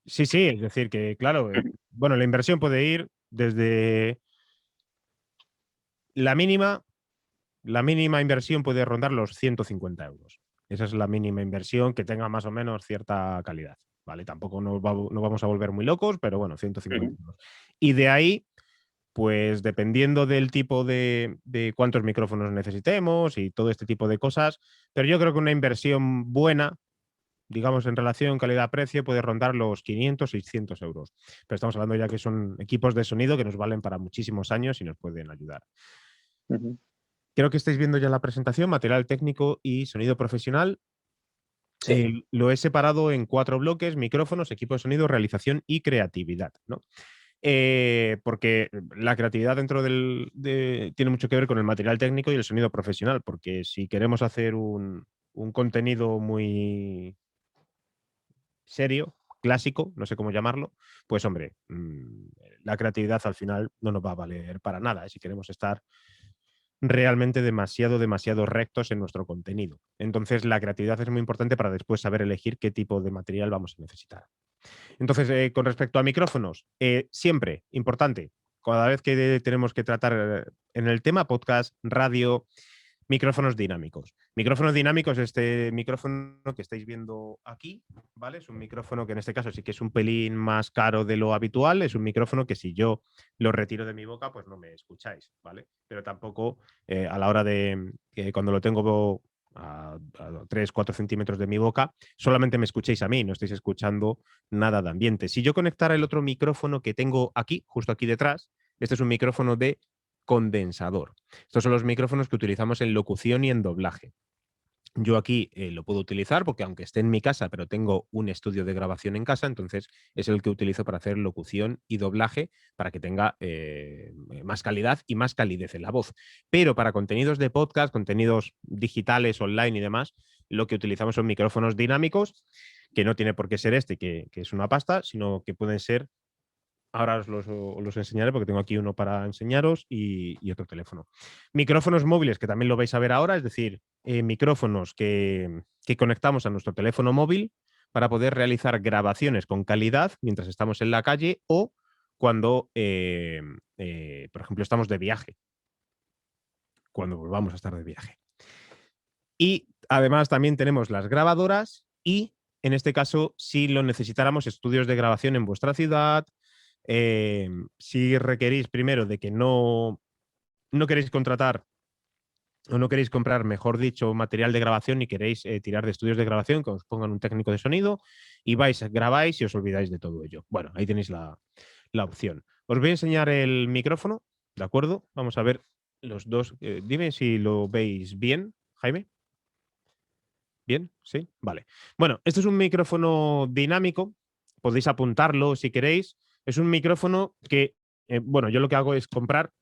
Sí, sí, es decir que, claro, bueno, la inversión puede ir desde la mínima inversión puede rondar los 150 euros. Esa es la mínima inversión que tenga más o menos cierta calidad, ¿vale? Tampoco no vamos a volver muy locos, pero bueno, 150 euros. Y de ahí, pues dependiendo del tipo de cuántos micrófonos necesitemos y todo este tipo de cosas, pero yo creo que una inversión buena, digamos, en relación calidad-precio, puede rondar los 500, 600 euros. Pero estamos hablando ya que son equipos de sonido que nos valen para muchísimos años y nos pueden ayudar. Creo que estáis viendo ya la presentación, material técnico y sonido profesional. Sí. Lo he separado en 4 bloques: micrófonos, equipo de sonido, realización y creatividad, ¿no? Porque la creatividad dentro tiene mucho que ver con el material técnico y el sonido profesional, porque si queremos hacer un contenido muy serio, clásico, no sé cómo llamarlo, pues hombre, la creatividad al final no nos va a valer para nada, si queremos estar realmente demasiado rectos en nuestro contenido. Entonces, la creatividad es muy importante para después saber elegir qué tipo de material vamos a necesitar. Entonces, con respecto a micrófonos, siempre importante, cada vez que tenemos que tratar en el tema podcast, radio, micrófonos dinámicos. Micrófonos dinámicos, este micrófono que estáis viendo aquí, ¿vale? Es un micrófono que en este caso sí que es un pelín más caro de lo habitual. Es un micrófono que si yo lo retiro de mi boca, pues no me escucáis, ¿vale? Pero tampoco a la hora de cuando lo tengo a 3-4 centímetros de mi boca, solamente me escuchéis a mí, no estáis escuchando nada de ambiente. Si yo conectara el otro micrófono que tengo aquí, justo aquí detrás, este es un micrófono de condensador. Estos son los micrófonos que utilizamos en locución y en doblaje. Yo aquí lo puedo utilizar porque aunque esté en mi casa, pero tengo un estudio de grabación en casa, entonces es el que utilizo para hacer locución y doblaje para que tenga más calidad y más calidez en la voz. Pero para contenidos de podcast, contenidos digitales, online y demás, lo que utilizamos son micrófonos dinámicos, que no tiene por qué ser este, que es una pasta, sino que pueden ser. Ahora os los enseñaré porque tengo aquí uno para enseñaros y otro teléfono. Micrófonos móviles, que también lo vais a ver ahora, es decir, micrófonos que conectamos a nuestro teléfono móvil para poder realizar grabaciones con calidad mientras estamos en la calle o cuando, por ejemplo, estamos de viaje. Cuando volvamos a estar de viaje. Y además también tenemos las grabadoras y, en este caso, si lo necesitáramos, estudios de grabación en vuestra ciudad. Si requerís primero de que no no queréis contratar o no queréis comprar, mejor dicho, material de grabación y queréis tirar de estudios de grabación que os pongan un técnico de sonido y grabáis y os olvidáis de todo ello. Bueno, ahí tenéis la opción. Os voy a enseñar el micrófono, ¿de acuerdo? Vamos a ver los dos. Dime si lo veis bien, Jaime. ¿Bien? ¿Sí? Vale. Bueno, esto es un micrófono dinámico. Podéis apuntarlo si queréis. Es un micrófono que, bueno, yo lo que hago es comprar.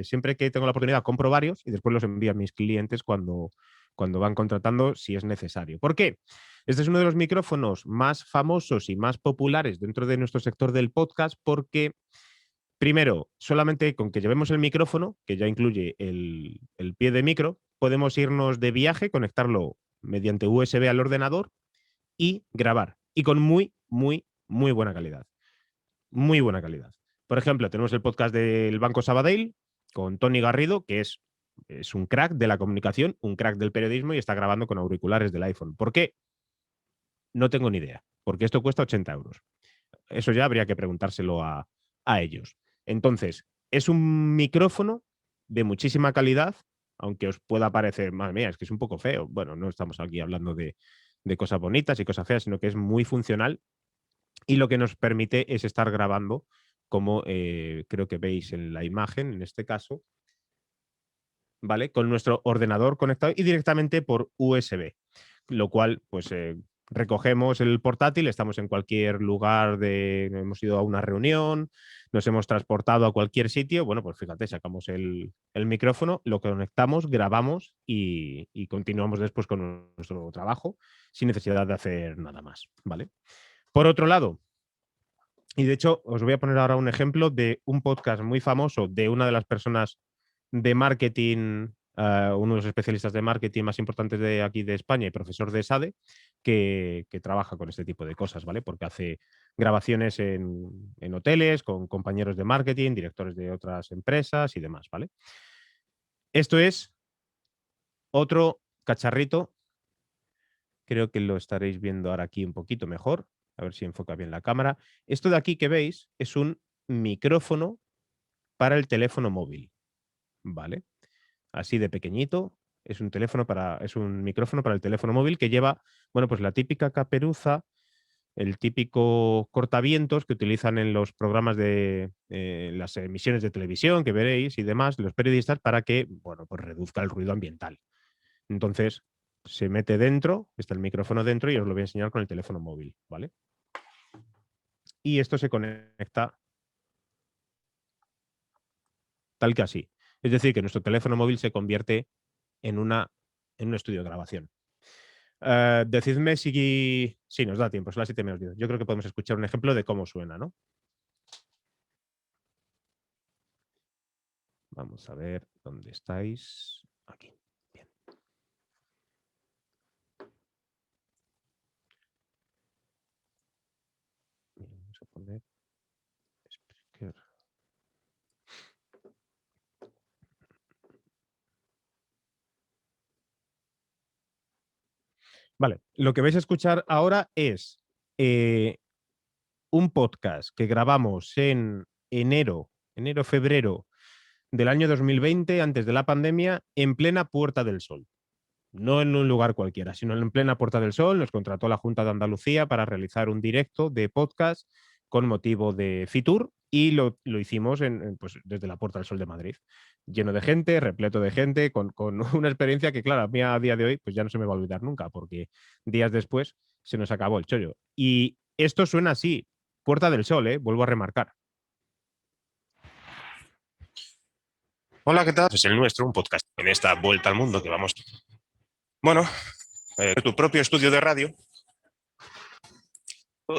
Siempre que tengo la oportunidad compro varios y después los envío a mis clientes cuando van contratando si es necesario. ¿Por qué? Este es uno de los micrófonos más famosos y más populares dentro de nuestro sector del podcast porque, primero, solamente con que llevemos el micrófono, que ya incluye el pie de micro, podemos irnos de viaje, conectarlo mediante USB al ordenador y grabar. Y con muy, muy, muy buena calidad. Muy buena calidad. Por ejemplo, tenemos el podcast del Banco Sabadell con Toni Garrido, que es un crack de la comunicación, un crack del periodismo y está grabando con auriculares del iPhone. ¿Por qué? No tengo ni idea, porque esto cuesta 80 euros. Eso ya habría que preguntárselo a ellos. Entonces, es un micrófono de muchísima calidad, aunque os pueda parecer, madre mía, es que es un poco feo. Bueno, no estamos aquí hablando de cosas bonitas y cosas feas, sino que es muy funcional y lo que nos permite es estar grabando como creo que veis en la imagen, en este caso, ¿vale? Con nuestro ordenador conectado y directamente por USB, lo cual, pues, recogemos el portátil, estamos en cualquier lugar, hemos ido a una reunión, nos hemos transportado a cualquier sitio, bueno, pues fíjate, sacamos el micrófono, lo conectamos, grabamos y continuamos después con nuestro trabajo sin necesidad de hacer nada más, ¿vale? Por otro lado, y de hecho os voy a poner ahora un ejemplo de un podcast muy famoso de una de las personas de marketing, uno de los especialistas de marketing más importantes de aquí de España y profesor de SADE, que trabaja con este tipo de cosas, ¿vale? Porque hace grabaciones en hoteles, con compañeros de marketing, directores de otras empresas y demás, ¿vale? Esto es otro cacharrito. Creo que lo estaréis viendo ahora aquí un poquito mejor. A ver si enfoca bien la cámara. Esto de aquí que veis es un micrófono para el teléfono móvil, ¿vale? Así de pequeñito. Es un micrófono para el teléfono móvil que lleva, bueno, pues la típica caperuza, el típico cortavientos que utilizan en los programas de las emisiones de televisión que veréis y demás, los periodistas, para que, bueno, pues reduzca el ruido ambiental. Entonces, se mete dentro, está el micrófono dentro y os lo voy a enseñar con el teléfono móvil, ¿vale? Y esto se conecta tal que así. Es decir, que nuestro teléfono móvil se convierte en un estudio de grabación. Decidme si nos da tiempo, son las 7 menos 10. Yo creo que podemos escuchar un ejemplo de cómo suena, ¿no? Vamos a ver dónde estáis. Aquí. Bien. Vamos a poner speaker. Vale, lo que vais a escuchar ahora es un podcast que grabamos en enero, febrero del año 2020, antes de la pandemia, en plena Puerta del Sol. No en un lugar cualquiera, sino en plena Puerta del Sol. Nos contrató la Junta de Andalucía para realizar un directo de podcast con motivo de Fitur y lo hicimos pues, desde la Puerta del Sol de Madrid. Lleno de gente, repleto de gente, con una experiencia que, claro, a mí a día de hoy pues ya no se me va a olvidar nunca, porque días después se nos acabó el chollo. Y esto suena así, Puerta del Sol, vuelvo a remarcar. Hola, ¿qué tal? Es el nuestro, un podcast en esta vuelta al mundo que vamos. Bueno, tu propio estudio de radio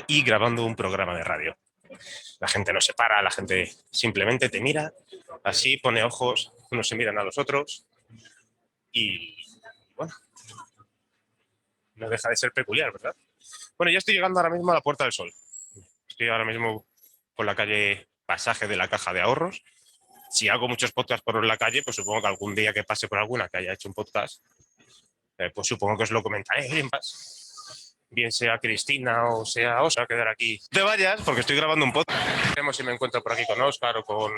y grabando un programa de radio. La gente no se para, la gente simplemente te mira, así pone ojos, unos se miran a los otros y bueno, no deja de ser peculiar, ¿verdad? Bueno, ya estoy llegando ahora mismo a la Puerta del Sol. Estoy ahora mismo por la calle Pasaje de la Caja de Ahorros. Si hago muchos podcasts por la calle, pues supongo que algún día que pase por alguna que haya hecho un podcast, pues supongo que os lo comentaré. Bien sea Cristina o sea Osa, quedar aquí. Te vayas, porque estoy grabando un podcast. Veremos si me encuentro por aquí con Óscar o con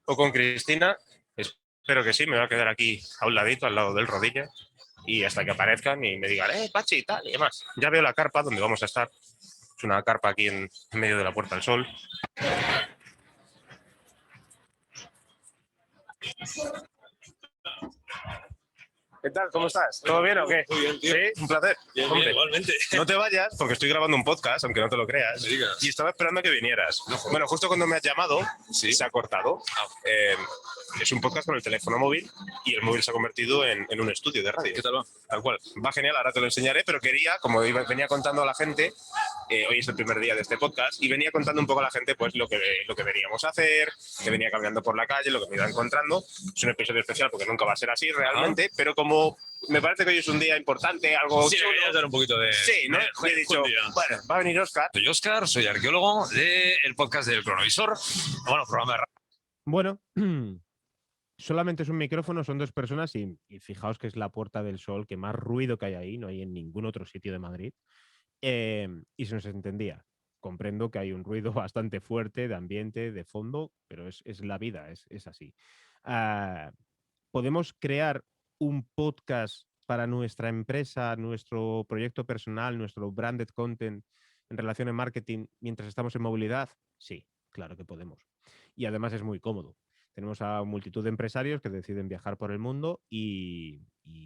o con Cristina. Espero que sí, me voy a quedar aquí a un ladito, al lado del rodillo, y hasta que aparezcan y me digan, Pachi y tal, y demás. Ya veo la carpa donde vamos a estar. Es una carpa aquí en medio de la Puerta del Sol. ¿Qué tal? ¿Cómo estás? ¿Todo bien o qué? Muy bien, tío. Sí, un placer. Bien, Hombre, igualmente. no te vayas porque estoy grabando un podcast, aunque no te lo creas. Me digas. Y estaba esperando a que vinieras. No, joder. Bueno, justo cuando me has llamado, Sí. se ha cortado. Es un podcast con el teléfono móvil y el móvil se ha convertido en un estudio de radio. ¿Qué tal va? Tal cual. Va genial, ahora te lo enseñaré, pero quería, como venía contando a la gente, hoy es el primer día de este podcast, y venía contando un poco a la gente pues lo que veníamos a hacer, que venía caminando por la calle, lo que me iba encontrando. Es un episodio especial porque nunca va a ser así realmente, pero como me parece que hoy es un día importante, algo Sí, chulo. me querías dar un poquito de... Sí, ¿no? Y he dicho, bueno, va a venir Óscar. Soy Óscar, soy arqueólogo del podcast del Cronovisor. Bueno, programa de radio. Bueno, solamente es un micrófono, son 2 personas y fijaos que es la Puerta del Sol, que más ruido que hay ahí, no hay en ningún otro sitio de Madrid. Y se nos entendía. Comprendo que hay un ruido bastante fuerte de ambiente, de fondo, pero es la vida, es así. Podemos crear un podcast para nuestra empresa, nuestro proyecto personal, nuestro branded content en relación a marketing mientras estamos en movilidad. Sí, claro que podemos. Y además es muy cómodo. Tenemos a multitud de empresarios que deciden viajar por el mundo y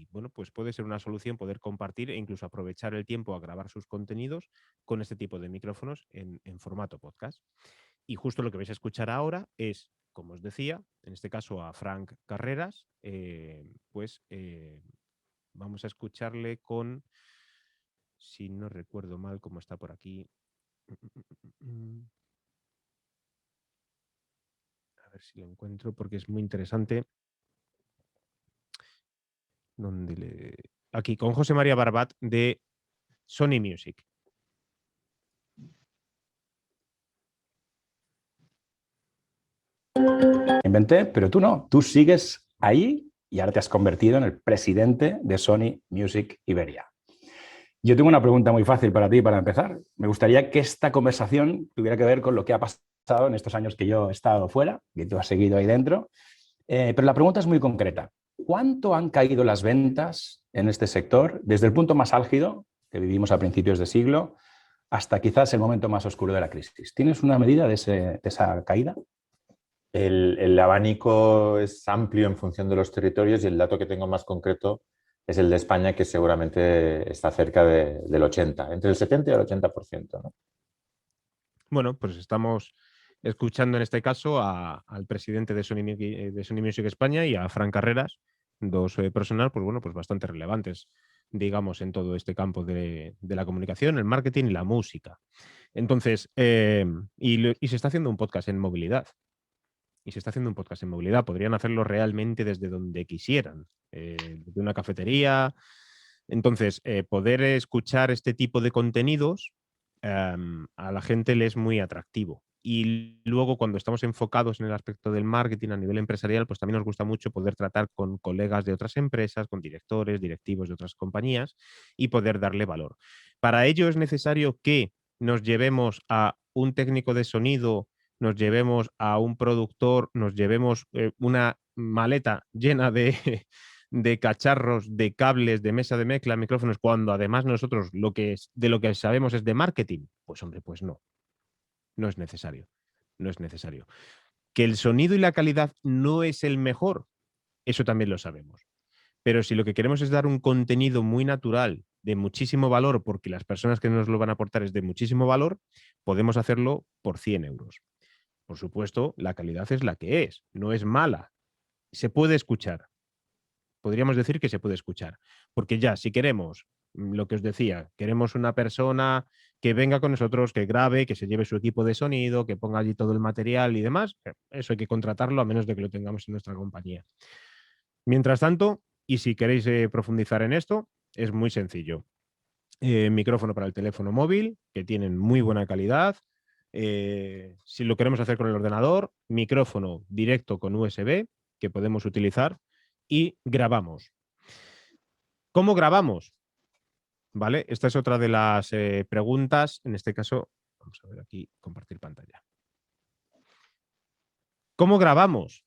bueno, pues puede ser una solución poder compartir e incluso aprovechar el tiempo a grabar sus contenidos con este tipo de micrófonos en formato podcast. Y justo lo que vais a escuchar ahora es, como os decía, en este caso a Frank Carreras, vamos a escucharle con, si no recuerdo mal, cómo está por aquí. A ver si lo encuentro porque es muy interesante. Aquí, con José María Barbat de Sony Music. Inventé, pero tú no. Tú sigues ahí y ahora te has convertido en el presidente de Sony Music Iberia. Yo tengo una pregunta muy fácil para ti para empezar. Me gustaría que esta conversación tuviera que ver con lo que ha pasado en estos años que yo he estado fuera, que tú has seguido ahí dentro. Pero la pregunta es muy concreta. ¿Cuánto han caído las ventas en este sector desde el punto más álgido, que vivimos a principios de siglo, hasta quizás el momento más oscuro de la crisis? ¿Tienes una medida de esa caída? El abanico es amplio en función de los territorios y el dato que tengo más concreto es el de España, que seguramente está cerca del 80%, entre el 70% y el 80%, ¿no? Bueno, pues estamos escuchando en este caso al presidente de Sony Music España y a Frank Carreras, 2 personas pues bueno, pues bastante relevantes, digamos, en todo este campo de la comunicación, el marketing y la música. Entonces, y se está haciendo un podcast en movilidad. Podrían hacerlo realmente desde donde quisieran, desde una cafetería. Entonces, poder escuchar este tipo de contenidos a la gente le es muy atractivo. Y luego, cuando estamos enfocados en el aspecto del marketing a nivel empresarial, pues también nos gusta mucho poder tratar con colegas de otras empresas, con directores, directivos de otras compañías y poder darle valor. Para ello es necesario que nos llevemos a un técnico de sonido, nos llevemos a un productor, nos llevemos una maleta llena de cacharros, de cables, de mesa de mezcla, micrófonos, cuando además nosotros de lo que sabemos es de marketing. Pues hombre, pues no. No es necesario. No es necesario. Que el sonido y la calidad no es el mejor, eso también lo sabemos. Pero si lo que queremos es dar un contenido muy natural, de muchísimo valor, porque las personas que nos lo van a aportar es de muchísimo valor, podemos hacerlo por 100 euros. Por supuesto, la calidad es la que es, no es mala. Se puede escuchar. Podríamos decir que se puede escuchar. Porque ya, si queremos, lo que os decía, queremos una persona que venga con nosotros, que grabe, que se lleve su equipo de sonido, que ponga allí todo el material y demás, eso hay que contratarlo a menos de que lo tengamos en nuestra compañía. Mientras tanto, y si queréis profundizar en esto, es muy sencillo. Micrófono para el teléfono móvil, que tienen muy buena calidad. Si lo queremos hacer con el ordenador, micrófono directo con USB que podemos utilizar y grabamos. ¿Cómo grabamos? ¿Vale? Esta es otra de las preguntas. En este caso, vamos a ver aquí, compartir pantalla. ¿Cómo grabamos?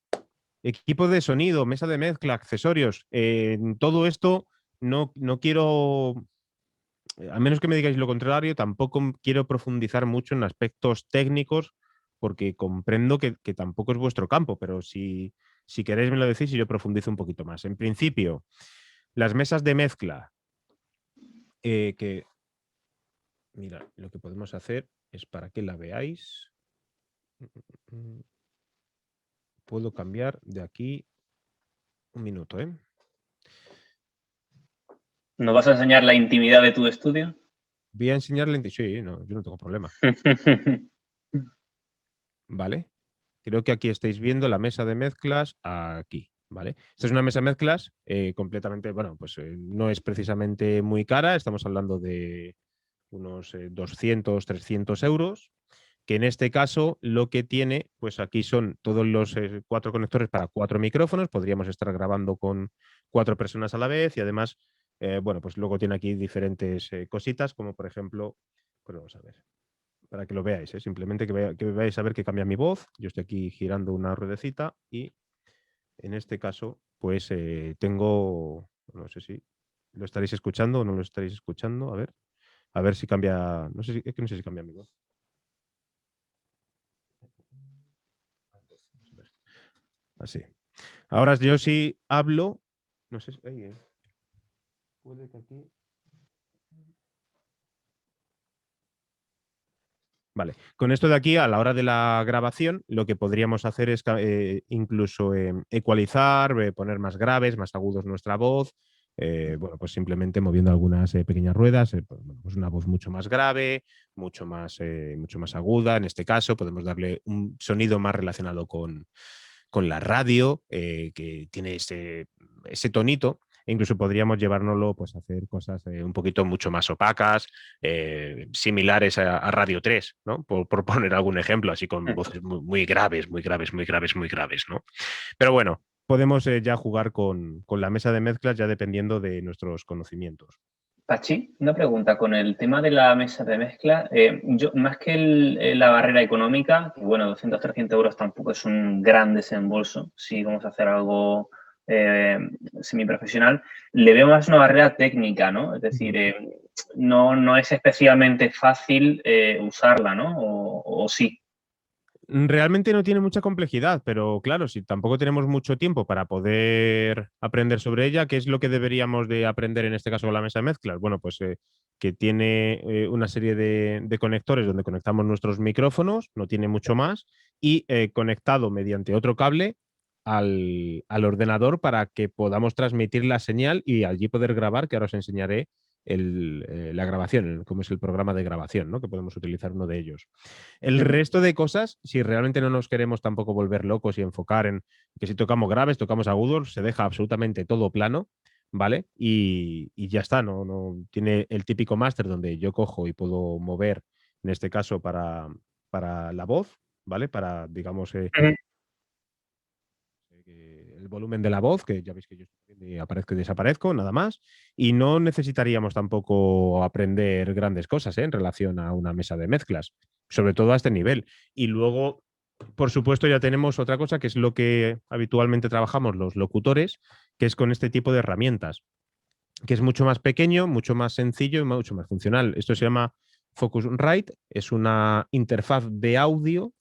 Equipo de sonido, mesa de mezcla, accesorios. En todo esto no quiero, a menos que me digáis lo contrario, tampoco quiero profundizar mucho en aspectos técnicos porque comprendo que tampoco es vuestro campo, pero si queréis me lo decís y yo profundizo un poquito más. En principio, las mesas de mezcla, mira, lo que podemos hacer es para que la veáis. Puedo cambiar de aquí un minuto, ¿eh? ¿Nos vas a enseñar la intimidad de tu estudio? Voy a enseñarle. Sí, no, yo no tengo problema. Vale. Creo que aquí estáis viendo la mesa de mezclas aquí, ¿vale? Esta es una mesa de mezclas completamente, bueno, pues no es precisamente muy cara. Estamos hablando de unos 200, 300 euros. Que en este caso lo que tiene, pues aquí son todos los 4 conectores para 4 micrófonos. Podríamos estar grabando con 4 personas a la vez y además, bueno, pues luego tiene aquí diferentes cositas, como por ejemplo, pues vamos a ver, para que lo veáis, simplemente que veáis a ver que cambia mi voz. Yo estoy aquí girando una ruedecita y en este caso, pues tengo, no sé si lo estaréis escuchando o no lo estaréis escuchando, a ver si cambia, no sé si cambia mi voz. Así. Ahora yo sí hablo, no sé si puede que aquí. Vale, con esto de aquí, a la hora de la grabación, lo que podríamos hacer es incluso ecualizar, poner más graves, más agudos nuestra voz. Bueno, pues simplemente moviendo algunas pequeñas ruedas, pues una voz mucho más grave, mucho más aguda. En este caso, podemos darle un sonido más relacionado con la radio, que tiene ese tonito. E incluso podríamos llevárnoslo pues, a hacer cosas un poquito mucho más opacas, similares a Radio 3, ¿no? Por poner algún ejemplo, así con voces muy graves, ¿no? Pero bueno, podemos ya jugar con la mesa de mezclas ya dependiendo de nuestros conocimientos. Pachi, una pregunta. Con el tema de la mesa de mezcla, yo más que la barrera económica, que bueno, 200, 300 euros tampoco es un gran desembolso si vamos a hacer algo semiprofesional, le veo más una barrera técnica, ¿no? Es decir, no es especialmente fácil usarla, ¿no? O sí. Realmente no tiene mucha complejidad, pero claro, si tampoco tenemos mucho tiempo para poder aprender sobre ella, ¿qué es lo que deberíamos de aprender en este caso con la mesa de mezclas? Bueno, pues que tiene una serie de conectores donde conectamos nuestros micrófonos, no tiene mucho más, y conectado mediante otro cable al ordenador para que podamos transmitir la señal y allí poder grabar, que ahora os enseñaré la grabación, cómo es el programa de grabación, ¿no? Que podemos utilizar uno de ellos. El resto de cosas, si realmente no nos queremos tampoco volver locos y enfocar en que si tocamos graves, tocamos agudos, se deja absolutamente todo plano, ¿vale? Y ya está, no tiene el típico máster donde yo cojo y puedo mover, en este caso, para la voz, ¿vale? Para, digamos, el volumen de la voz, que ya veis que yo aparezco y desaparezco, nada más. Y no necesitaríamos tampoco aprender grandes cosas en relación a una mesa de mezclas, sobre todo a este nivel. Y luego, por supuesto, ya tenemos otra cosa que es lo que habitualmente trabajamos los locutores, que es con este tipo de herramientas, que es mucho más pequeño, mucho más sencillo y mucho más funcional. Esto se llama Focusrite, es una interfaz de audio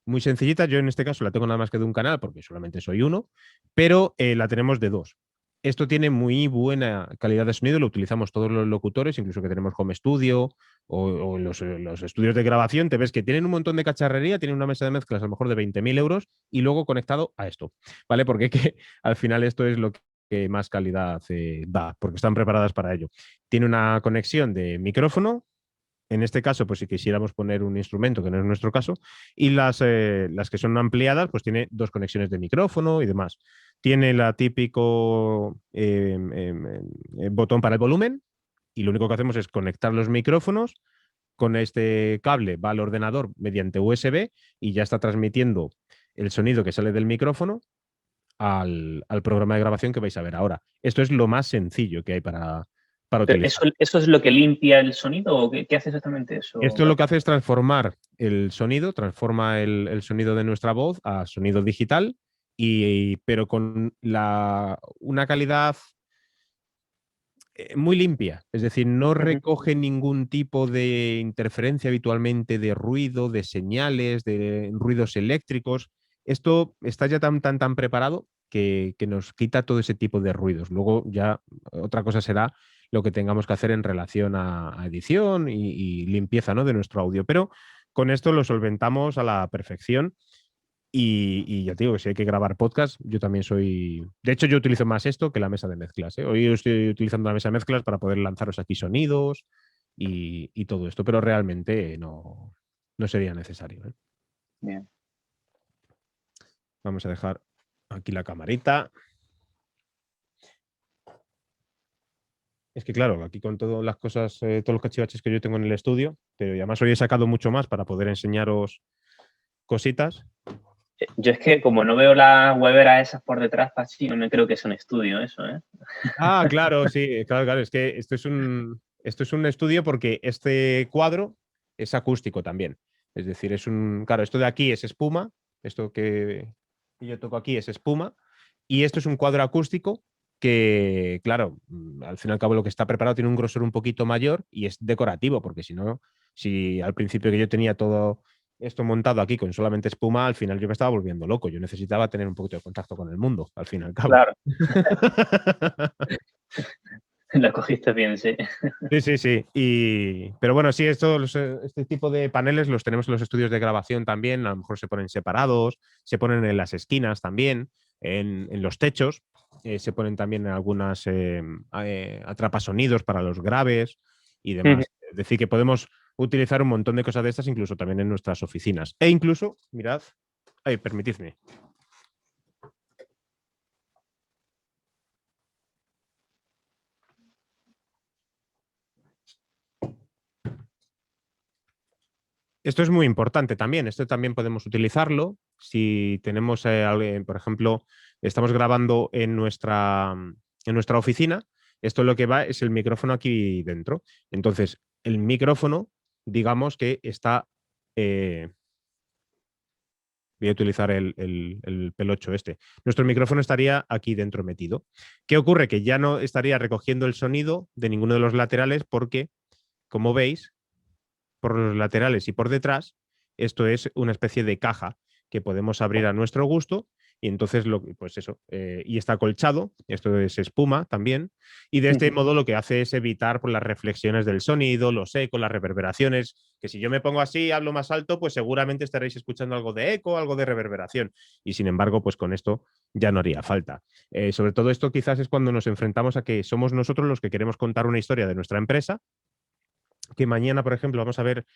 muy sencillita. Yo en este caso la tengo nada más que de un canal porque solamente soy uno, pero la tenemos de 2. Esto tiene muy buena calidad de sonido, lo utilizamos todos los locutores, incluso que tenemos home studio o los estudios de grabación, te ves que tienen un montón de cacharrería, tienen una mesa de mezclas a lo mejor de 20.000 euros y luego conectado a esto, ¿vale? Porque al final esto es lo que más calidad da, porque están preparadas para ello. Tiene una conexión de micrófono, en este caso, pues si quisiéramos poner un instrumento, que no es nuestro caso, y las que son ampliadas, pues tiene 2 conexiones de micrófono y demás. Tiene la típico botón para el volumen y lo único que hacemos es conectar los micrófonos. Con este cable va al ordenador mediante USB y ya está transmitiendo el sonido que sale del micrófono al programa de grabación que vais a ver ahora. Esto es lo más sencillo que hay para para Pero utilizar. ¿eso es lo que limpia el sonido o qué hace exactamente eso? Esto lo que hace es transformar el sonido, transforma el sonido de nuestra voz a sonido digital, pero con una calidad muy limpia. Es decir, no recoge ningún tipo de interferencia habitualmente de ruido, de señales, de ruidos eléctricos. Esto está ya tan preparado que nos quita todo ese tipo de ruidos. Luego ya otra cosa será lo que tengamos que hacer en relación a edición y limpieza, ¿no?, de nuestro audio. Pero con esto lo solventamos a la perfección. Y ya te digo que si hay que grabar podcast, yo también soy... De hecho, yo utilizo más esto que la mesa de mezclas, ¿eh? Hoy estoy utilizando la mesa de mezclas para poder lanzaros aquí sonidos y todo esto, pero realmente no sería necesario, ¿eh? Bien. Vamos a dejar aquí la camarita. Es que claro, aquí con todas las cosas, todos los cachivaches que yo tengo en el estudio, pero además hoy he sacado mucho más para poder enseñaros cositas. Yo es que como no veo las hueveras esas por detrás, Pachi, no me creo que es un estudio eso, ¿eh? Ah, claro, sí, claro, es que esto es un estudio porque este cuadro es acústico también. Es decir, claro, esto de aquí es espuma, esto que yo toco aquí es espuma, y esto es un cuadro acústico que, claro, al fin y al cabo lo que está preparado tiene un grosor un poquito mayor y es decorativo, porque si no, si al principio que yo tenía todo esto montado aquí con solamente espuma, al final yo me estaba volviendo loco. Yo necesitaba tener un poquito de contacto con el mundo, al fin y al cabo. Claro. Lo cogiste bien, sí. Sí. Pero bueno, sí, este tipo de paneles los tenemos en los estudios de grabación también. A lo mejor se ponen separados, se ponen en las esquinas también, en los techos. Se ponen también en algunas atrapasonidos para los graves y demás. Es decir, que podemos utilizar un montón de cosas de estas incluso también en nuestras oficinas. E incluso, mirad, permitidme. Esto es muy importante también. Esto también podemos utilizarlo si tenemos, por ejemplo, estamos grabando en nuestra oficina. Esto lo que va es el micrófono aquí dentro. Entonces, el micrófono, digamos que está... voy a utilizar el pelocho este. Nuestro micrófono estaría aquí dentro metido. ¿Qué ocurre? Que ya no estaría recogiendo el sonido de ninguno de los laterales porque, como veis, por los laterales y por detrás, esto es una especie de caja que podemos abrir a nuestro gusto y entonces, pues eso, y está acolchado, esto es espuma también, y de este modo lo que hace es evitar por las reflexiones del sonido, los ecos, las reverberaciones, que si yo me pongo así, hablo más alto, pues seguramente estaréis escuchando algo de eco, algo de reverberación, y sin embargo, pues con esto ya no haría falta. Sobre todo esto quizás es cuando nos enfrentamos a que somos nosotros los que queremos contar una historia de nuestra empresa, que mañana, por ejemplo, vamos a ver.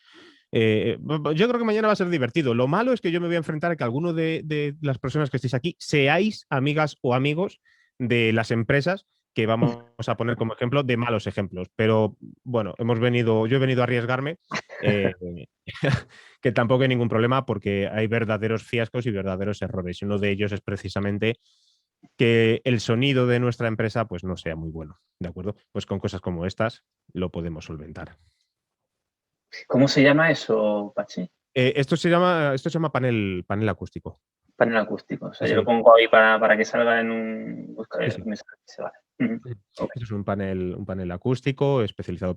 Yo creo que mañana va a ser divertido. Lo malo es que yo me voy a enfrentar a que alguno de las personas que estéis aquí seáis amigas o amigos de las empresas que vamos a poner como ejemplo de malos ejemplos. Pero bueno, yo he venido a arriesgarme, que tampoco hay ningún problema porque hay verdaderos fiascos y verdaderos errores. Y uno de ellos es precisamente que el sonido de nuestra empresa pues no sea muy bueno, ¿de acuerdo? Pues con cosas como estas lo podemos solventar. ¿Cómo se llama eso, Pachi? Esto se llama panel acústico. Panel acústico. O sea, Sí. yo lo pongo ahí para que salga en un buscador. Sí. Me sale, se vale. Okay. Esto es un panel acústico especializado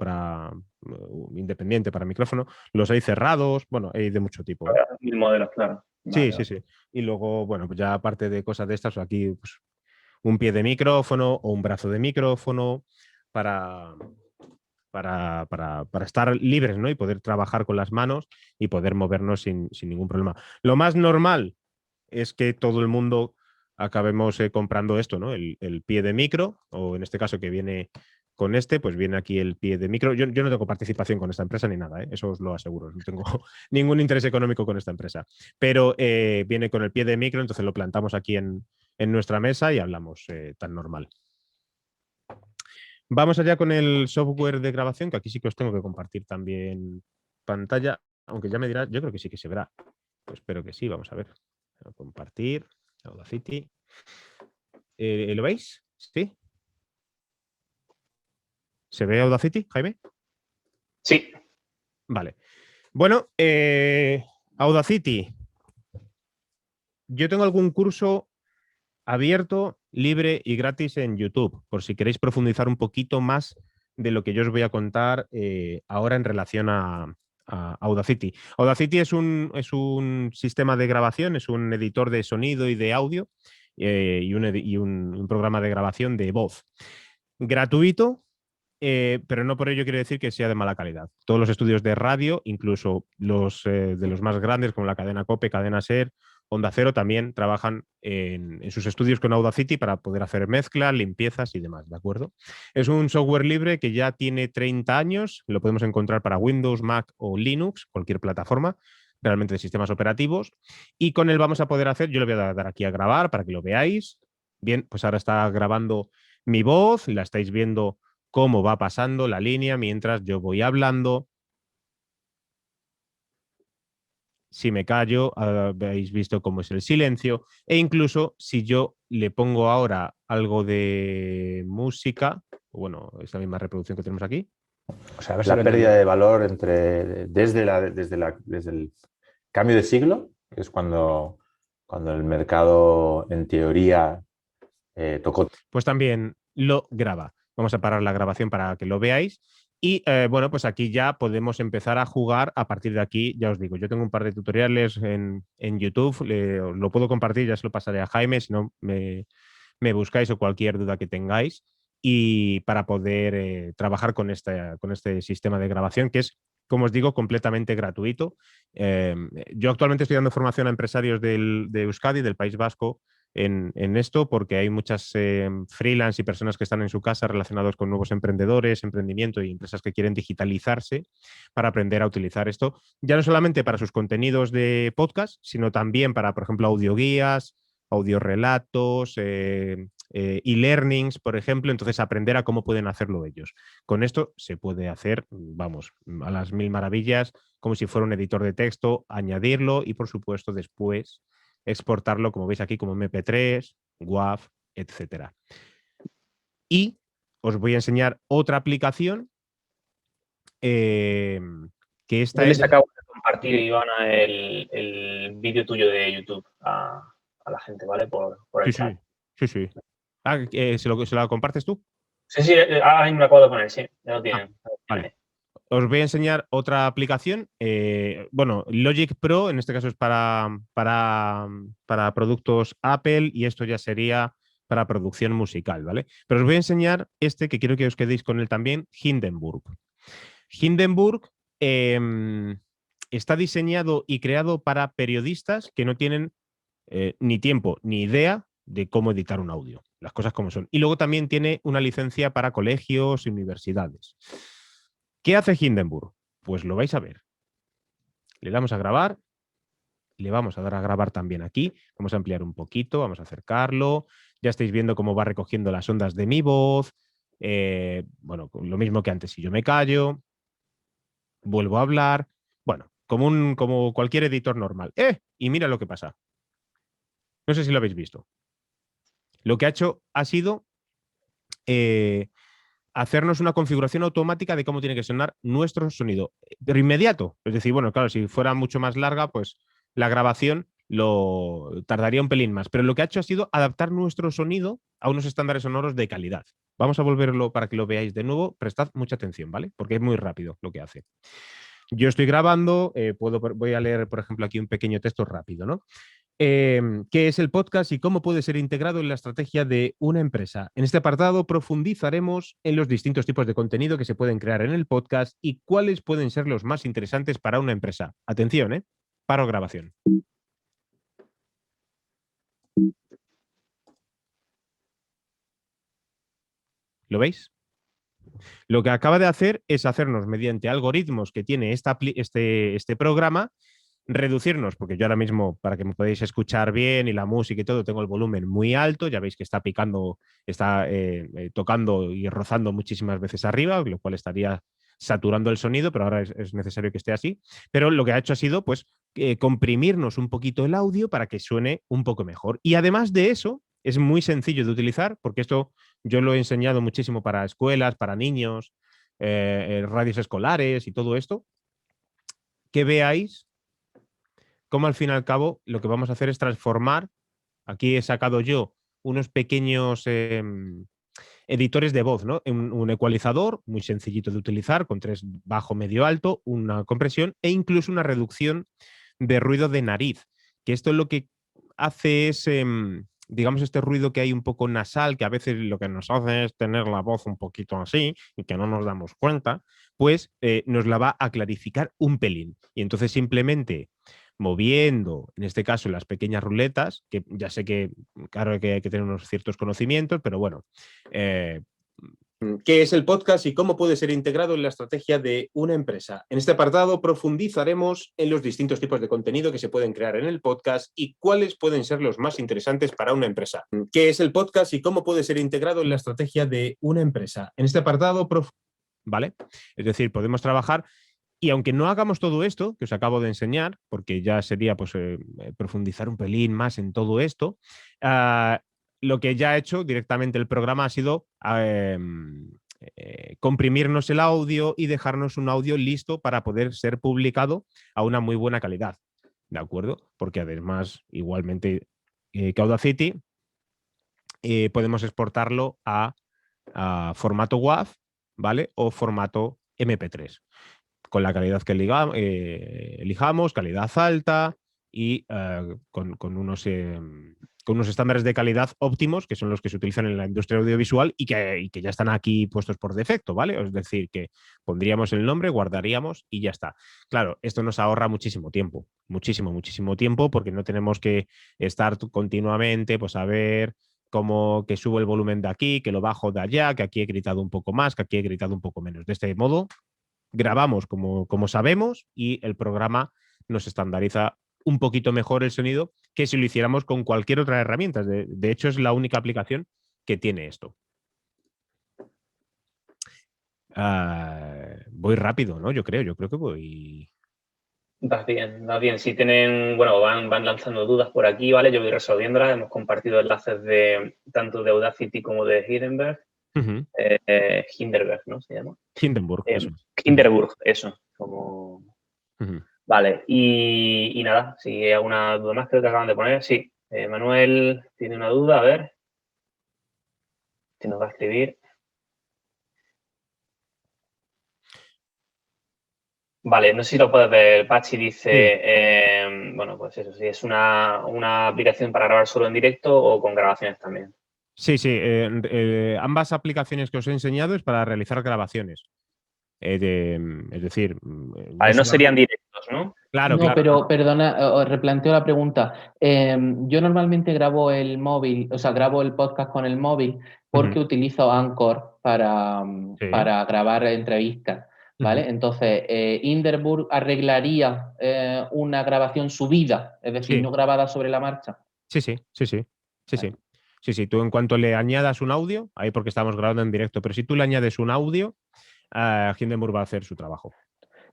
independiente para micrófono. Los hay cerrados, bueno, hay de mucho tipo. Mil modelos, claro. Sí. Y luego, bueno, pues ya aparte de cosas de estas, aquí pues, un pie de micrófono o un brazo de micrófono para estar libres, ¿no? Y poder trabajar con las manos y poder movernos sin ningún problema. Lo más normal es que todo el mundo acabemos comprando esto, ¿no? El pie de micro, o en este caso que viene con pues viene aquí el pie de micro. Yo no tengo participación con esta empresa ni nada, ¿eh? Eso os lo aseguro. No tengo ningún interés económico con esta empresa. Pero viene con el pie de micro, entonces lo plantamos aquí en nuestra mesa y hablamos tan normal. Vamos allá con el software de grabación, que aquí sí que os tengo que compartir también pantalla, aunque ya me dirás, yo creo que sí que se verá. Pues espero que sí, vamos a ver. Voy a compartir, Audacity. ¿Lo veis? ¿Sí? ¿Se ve Audacity, Jaime? Sí. Vale. Bueno, Audacity. Yo tengo algún curso abierto, libre y gratis en YouTube, por si queréis profundizar un poquito más de lo que yo os voy a contar ahora en relación a Audacity. Audacity es un sistema de grabación, es un editor de sonido y de audio y un programa de grabación de voz. Gratuito, pero no por ello quiere decir que sea de mala calidad. Todos los estudios de radio, incluso los de los más grandes como la cadena COPE, cadena SER, Onda Cero, también trabajan en sus estudios con Audacity para poder hacer mezclas, limpiezas y demás, ¿de acuerdo? Es un software libre que ya tiene 30 años, lo podemos encontrar para Windows, Mac o Linux, cualquier plataforma, realmente de sistemas operativos, y con él vamos a poder hacer, yo le voy a dar aquí a grabar para que lo veáis. Bien, pues ahora está grabando mi voz, la estáis viendo cómo va pasando la línea mientras yo voy hablando. Si me callo, habéis visto cómo es el silencio. E incluso si yo le pongo ahora algo de música, bueno, esta misma reproducción que tenemos aquí. O sea, la pérdida de valor desde el cambio de siglo, que es cuando el mercado, en teoría, tocó. Pues también lo graba. Vamos a parar la grabación para que lo veáis. Y bueno, pues aquí ya podemos empezar a jugar a partir de aquí. Ya os digo, yo tengo un par de tutoriales en YouTube, lo puedo compartir, ya se lo pasaré a Jaime, si no me buscáis o cualquier duda que tengáis, y para poder trabajar con este sistema de grabación que es, como os digo, completamente gratuito. Yo actualmente estoy dando formación a empresarios de Euskadi, del País Vasco, en esto, porque hay muchas freelance y personas que están en su casa relacionados con nuevos emprendedores, emprendimiento y empresas que quieren digitalizarse para aprender a utilizar esto, ya no solamente para sus contenidos de podcast, sino también para, por ejemplo, audioguías, audiorelatos, e-learnings, por ejemplo. Entonces, aprender a cómo pueden hacerlo ellos. Con esto se puede hacer, vamos, a las mil maravillas, como si fuera un editor de texto, añadirlo y, por supuesto, después exportarlo, como veis aquí, como MP3, WAV, etc. Y os voy a enseñar otra aplicación que esta es... Acabo de compartir, Ivana, el vídeo tuyo de YouTube a la gente, ¿vale? Por el chat. Sí. Ah, ¿se lo compartes tú? Sí, ahora mismo lo acabo de poner, sí, ya lo tienen. Vale. Os voy a enseñar otra aplicación. Bueno, Logic Pro, en este caso es para productos Apple y esto ya sería para producción musical, ¿vale? Pero os voy a enseñar este que quiero que os quedéis con él también, Hindenburg. Hindenburg está diseñado y creado para periodistas que no tienen ni tiempo ni idea de cómo editar un audio, las cosas como son. Y luego también tiene una licencia para colegios y universidades. ¿Qué hace Hindenburg? Pues lo vais a ver. Le damos a grabar, le vamos a dar a grabar también aquí, vamos a ampliar un poquito, vamos a acercarlo, ya estáis viendo cómo va recogiendo las ondas de mi voz, bueno, lo mismo que antes, si yo me callo, vuelvo a hablar, bueno, como cualquier editor normal. Y mira lo que pasa. No sé si lo habéis visto. Lo que ha hecho ha sido hacernos una configuración automática de cómo tiene que sonar nuestro sonido, pero inmediato. Es decir, bueno, claro, si fuera mucho más larga, pues la grabación lo tardaría un pelín más. Pero lo que ha hecho ha sido adaptar nuestro sonido a unos estándares sonoros de calidad. Vamos a volverlo para que lo veáis de nuevo. Prestad mucha atención, ¿vale? Porque es muy rápido lo que hace. Yo estoy grabando, voy a leer, por ejemplo, aquí un pequeño texto rápido, ¿no? ¿Qué es el podcast y cómo puede ser integrado en la estrategia de una empresa? En este apartado profundizaremos en los distintos tipos de contenido que se pueden crear en el podcast y cuáles pueden ser los más interesantes para una empresa. Atención, paro grabación. ¿Lo veis? Lo que acaba de hacer es hacernos, mediante algoritmos que tiene este programa, reducirnos, porque yo ahora mismo, para que me podáis escuchar bien y la música y todo, tengo el volumen muy alto, ya veis que está picando, está tocando y rozando muchísimas veces arriba, lo cual estaría saturando el sonido, pero ahora es necesario que esté así. Pero lo que ha hecho ha sido, pues, comprimirnos un poquito el audio para que suene un poco mejor. Y además de eso, es muy sencillo de utilizar, porque esto yo lo he enseñado muchísimo para escuelas, para niños, radios escolares y todo esto, que veáis cómo al fin y al cabo lo que vamos a hacer es transformar. Aquí he sacado yo unos pequeños editores de voz, ¿no? Un ecualizador muy sencillito de utilizar, con 3 bajo, medio, alto, una compresión e incluso una reducción de ruido de nariz, que esto lo que hace es, digamos, este ruido que hay un poco nasal, que a veces lo que nos hace es tener la voz un poquito así y que no nos damos cuenta, pues nos la va a clarificar un pelín. Y entonces simplemente moviendo, en este caso, las pequeñas ruletas, que ya sé que, claro, que hay que tener unos ciertos conocimientos, pero bueno. ¿Qué es el podcast y cómo puede ser integrado en la estrategia de una empresa? En este apartado profundizaremos en los distintos tipos de contenido que se pueden crear en el podcast y cuáles pueden ser los más interesantes para una empresa. ¿Qué es el podcast y cómo puede ser integrado en la estrategia de una empresa? En este apartado, ¿vale? Es decir, podemos trabajar. Y aunque no hagamos todo esto que os acabo de enseñar, porque ya sería pues, profundizar un pelín más en todo esto, lo que ya ha hecho directamente el programa ha sido comprimirnos el audio y dejarnos un audio listo para poder ser publicado a una muy buena calidad, ¿de acuerdo? Porque además, igualmente que Audacity, podemos exportarlo a formato WAV, ¿vale? O formato MP3. Con la calidad que elijamos, calidad alta y con unos estándares de calidad óptimos, que son los que se utilizan en la industria audiovisual y que ya están aquí puestos por defecto, ¿vale? Es decir, que pondríamos el nombre, guardaríamos y ya está. Claro, esto nos ahorra muchísimo tiempo, muchísimo tiempo, porque no tenemos que estar continuamente, pues a ver cómo que subo el volumen de aquí, que lo bajo de allá, que aquí he gritado un poco más, que aquí he gritado un poco menos. De este modo, grabamos como sabemos y el programa nos estandariza un poquito mejor el sonido que si lo hiciéramos con cualquier otra herramienta. De hecho, es la única aplicación que tiene esto. Voy rápido, ¿no? Yo creo que voy... Vas bien. Si tienen, bueno, van lanzando dudas por aquí, ¿vale? Yo voy resolviéndolas. Hemos compartido enlaces tanto de Audacity como de Hindenburg. Hindenburg, ¿no? Se llama. Hindenburg, eso. Hindenburg, eso. Como... Vale, y nada, si hay alguna duda más, creo que acaban de poner. Sí, Manuel tiene una duda, a ver. Si nos va a escribir. Vale, no sé si lo puedes ver. Pachi dice, bueno, pues eso, si es una aplicación para grabar solo en directo o con grabaciones también. Sí, ambas aplicaciones que os he enseñado es para realizar grabaciones. Es decir... Vale, no serían directos, ¿no? Claro, no, pero perdona, os replanteo la pregunta. Yo normalmente grabo el móvil, o sea, grabo el podcast con el móvil porque utilizo Anchor para grabar entrevistas, ¿vale? Entonces, Hindenburg arreglaría una grabación subida, es decir, no grabada sobre la marcha. Sí. Tú en cuanto le añadas un audio, ahí porque estamos grabando en directo, pero si tú le añades un audio, Hindenburg va a hacer su trabajo.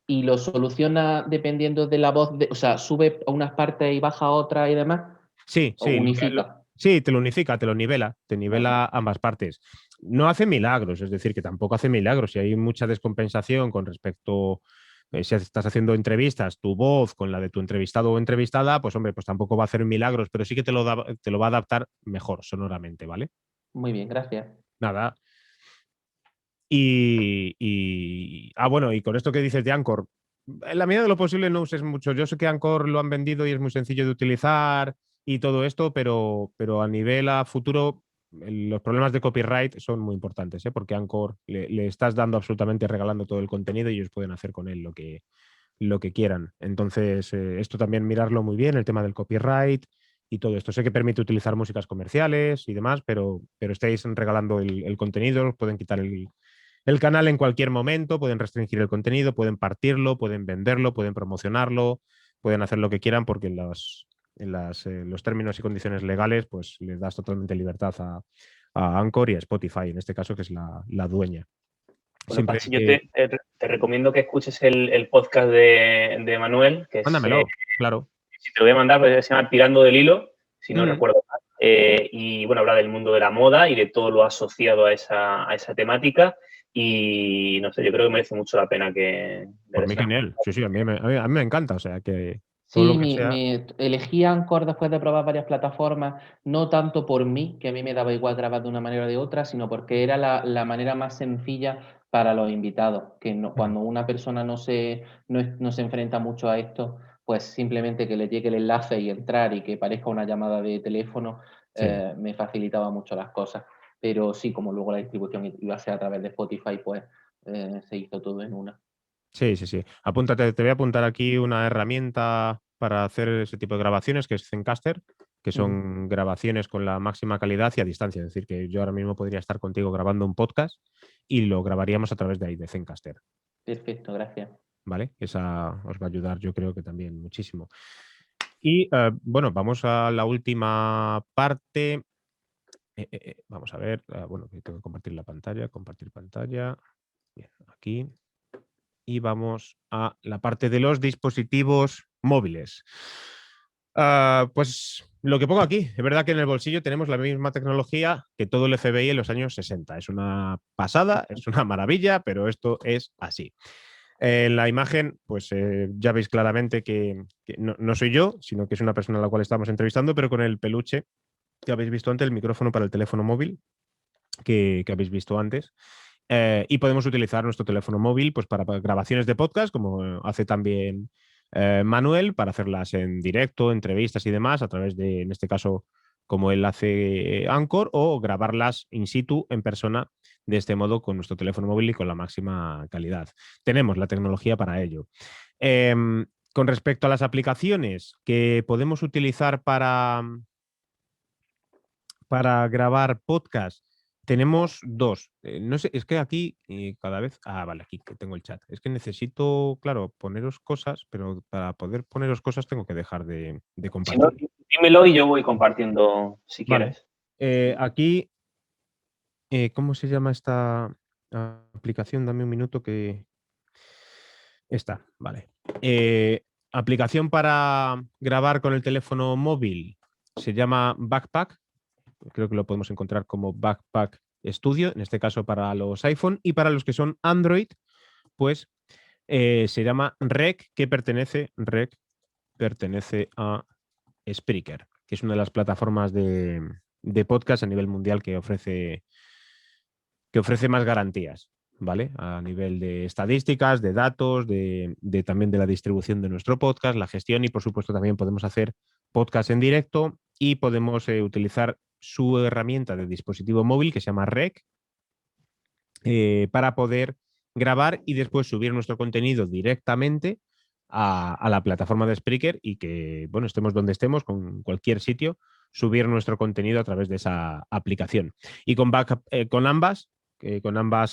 ¿Y lo soluciona dependiendo de la voz? O sea, ¿sube a unas partes y baja a otras y demás? Sí. ¿Unifica? Sí, te lo unifica, te lo nivela, ambas partes. No hace milagros, es decir, que tampoco hace milagros. Si hay mucha descompensación con respecto, si estás haciendo entrevistas, tu voz con la de tu entrevistado o entrevistada, pues hombre, pues tampoco va a hacer milagros, pero sí que te lo va a adaptar mejor sonoramente, ¿vale? Muy bien, gracias. Nada. Y con esto que dices de Anchor, en la medida de lo posible no uses mucho. Yo sé que Anchor lo han vendido y es muy sencillo de utilizar y todo esto, pero a nivel a futuro los problemas de copyright son muy importantes, ¿eh? Porque Anchor le estás dando absolutamente, regalando todo el contenido y ellos pueden hacer con él lo que quieran. Entonces, esto también mirarlo muy bien, el tema del copyright y todo esto. Sé que permite utilizar músicas comerciales y demás, pero estáis regalando el contenido, pueden quitar el canal en cualquier momento, pueden restringir el contenido, pueden partirlo, pueden venderlo, pueden promocionarlo, pueden hacer lo que quieran porque en los términos y condiciones legales pues les das totalmente libertad a Anchor y a Spotify, en este caso, que es la dueña. Bueno, Pachi, yo te recomiendo que escuches el podcast de Manuel. Que mándamelo, claro. Si te lo voy a mandar, pues se llama Tirando del Hilo, si no recuerdo mal. Y bueno, habla del mundo de la moda y de todo lo asociado a esa temática. y no sé, yo creo que merece mucho la pena que... Por mí genial. Sí, a mí me encanta, o sea que... todo Sí, lo que sea... elegí Anchor después de probar varias plataformas, no tanto por mí, que a mí me daba igual grabar de una manera o de otra, sino porque era la manera más sencilla para los invitados, que cuando una persona no se enfrenta mucho a esto, pues simplemente que le llegue el enlace y entrar y que parezca una llamada de teléfono, Sí. me facilitaba mucho las cosas. Pero sí, como luego la distribución iba a ser a través de Spotify, pues se hizo todo en una. Sí. Apúntate, te voy a apuntar aquí una herramienta para hacer ese tipo de grabaciones, que es Zencastr, que son grabaciones con la máxima calidad y a distancia. Es decir, que yo ahora mismo podría estar contigo grabando un podcast y lo grabaríamos a través de ahí, de Zencastr. Perfecto, gracias. ¿Vale? Esa os va a ayudar, yo creo que también muchísimo. Y bueno, vamos a la última parte. Vamos a ver. Bueno, tengo que compartir la pantalla. Compartir pantalla. Bien, aquí. Y vamos a la parte de los dispositivos móviles. Pues lo que pongo aquí, es verdad que en el bolsillo tenemos la misma tecnología que todo el FBI en los años 60. Es una pasada, es una maravilla, pero esto es así. En la imagen, pues ya veis claramente que no soy yo, sino que es una persona a la cual estamos entrevistando, pero con el peluche que habéis visto antes, el micrófono para el teléfono móvil que habéis visto antes. Y podemos utilizar nuestro teléfono móvil pues, para grabaciones de podcast, como hace también Manuel, para hacerlas en directo, entrevistas y demás, a través de, en este caso, como él hace Anchor, o grabarlas in situ, en persona, de este modo, con nuestro teléfono móvil y con la máxima calidad. Tenemos la tecnología para ello. Con respecto a las aplicaciones que podemos utilizar para grabar podcast, tenemos dos. No sé, es que aquí cada vez... vale, aquí que tengo el chat. Es que necesito, claro, poneros cosas, pero para poder poneros cosas tengo que dejar de compartir. Si no, dímelo y yo voy compartiendo si quieres. Aquí, ¿cómo se llama esta aplicación? Dame un minuto que... Esta, vale. Aplicación para grabar con el teléfono móvil se llama Backpack. Creo que lo podemos encontrar como Backpack Studio, en este caso para los iPhone, y para los que son Android, pues se llama Rec, que pertenece a Spreaker, que es una de las plataformas de podcast a nivel mundial que ofrece más garantías, ¿vale? A nivel de estadísticas, de datos, también de la distribución de nuestro podcast, la gestión, y por supuesto también podemos hacer podcast en directo y podemos utilizar su herramienta de dispositivo móvil que se llama Rec para poder grabar y después subir nuestro contenido directamente a la plataforma de Spreaker y que, bueno, estemos donde estemos, con cualquier sitio, subir nuestro contenido a través de esa aplicación. Y con ambas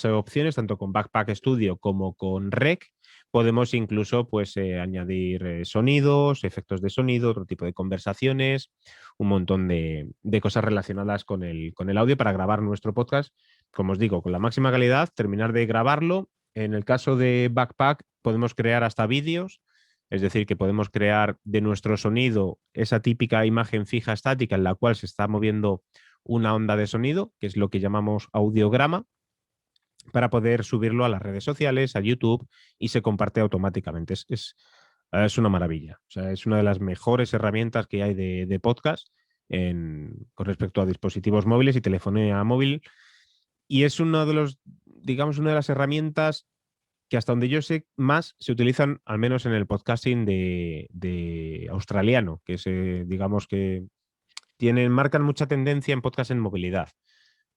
opciones, tanto con Backpack Studio como con Rec, podemos incluso pues, añadir sonidos, efectos de sonido, otro tipo de conversaciones, un montón de cosas relacionadas con el audio para grabar nuestro podcast, como os digo, con la máxima calidad, terminar de grabarlo. En el caso de Backpack podemos crear hasta vídeos, es decir, que podemos crear de nuestro sonido esa típica imagen fija estática en la cual se está moviendo una onda de sonido, que es lo que llamamos audiograma, para poder subirlo a las redes sociales, a YouTube, y se comparte automáticamente. Es una maravilla. O sea, es una de las mejores herramientas que hay de podcast con respecto a dispositivos móviles y telefonía móvil. Y es una de las herramientas que hasta donde yo sé más se utilizan, al menos en el podcasting de australiano, que digamos que marcan mucha tendencia en podcast en movilidad.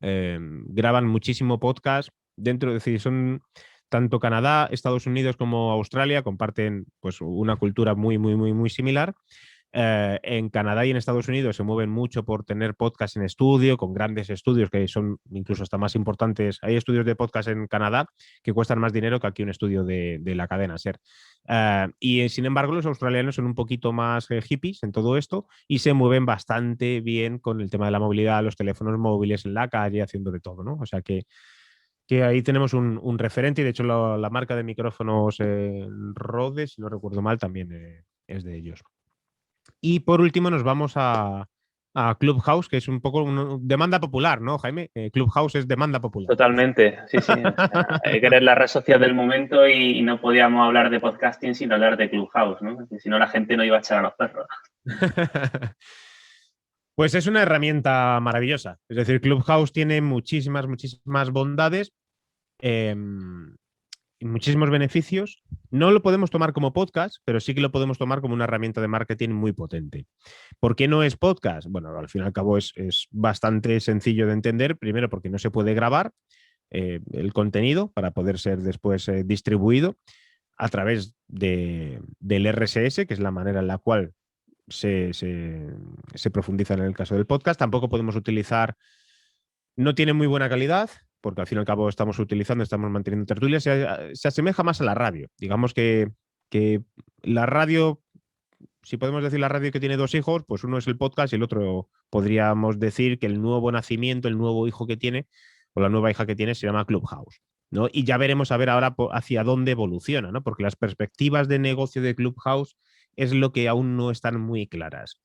Graban muchísimo podcast dentro, es decir, son tanto Canadá, Estados Unidos como Australia, comparten pues una cultura muy, muy, muy, muy similar. En Canadá y en Estados Unidos se mueven mucho por tener podcast en estudio, con grandes estudios que son incluso hasta más importantes. Hay estudios de podcast en Canadá que cuestan más dinero que aquí un estudio de la cadena SER. Y sin embargo, los australianos son un poquito más hippies en todo esto y se mueven bastante bien con el tema de la movilidad, los teléfonos móviles en la calle, haciendo de todo, ¿no? O sea que ahí tenemos un referente, y de hecho la marca de micrófonos Rode, si no recuerdo mal, también es de ellos. Y por último nos vamos a a Clubhouse, que es un poco una demanda popular, ¿no, Jaime? Clubhouse es demanda popular. Totalmente, sí. O sea, hay que eres la red social del momento y no podíamos hablar de podcasting sin hablar de Clubhouse, ¿no? Porque si no, la gente no iba a echar a los perros. Pues es una herramienta maravillosa. Es decir, Clubhouse tiene muchísimas bondades y muchísimos beneficios. No lo podemos tomar como podcast, pero sí que lo podemos tomar como una herramienta de marketing muy potente. ¿Por qué no es podcast? Bueno, al fin y al cabo es bastante sencillo de entender. Primero, porque no se puede grabar el contenido para poder ser después distribuido a través del RSS, que es la manera en la cual se profundiza en el caso del podcast. Tampoco podemos utilizar, no tiene muy buena calidad, porque al fin y al cabo estamos manteniendo tertulias, se asemeja más a la radio. Digamos que la radio, si podemos decir la radio que tiene dos hijos, pues uno es el podcast y el otro podríamos decir que el nuevo nacimiento, el nuevo hijo que tiene, o la nueva hija que tiene, se llama Clubhouse, ¿no? Y ya veremos a ver ahora hacia dónde evoluciona, ¿no? Porque las perspectivas de negocio de Clubhouse es lo que aún no están muy claras.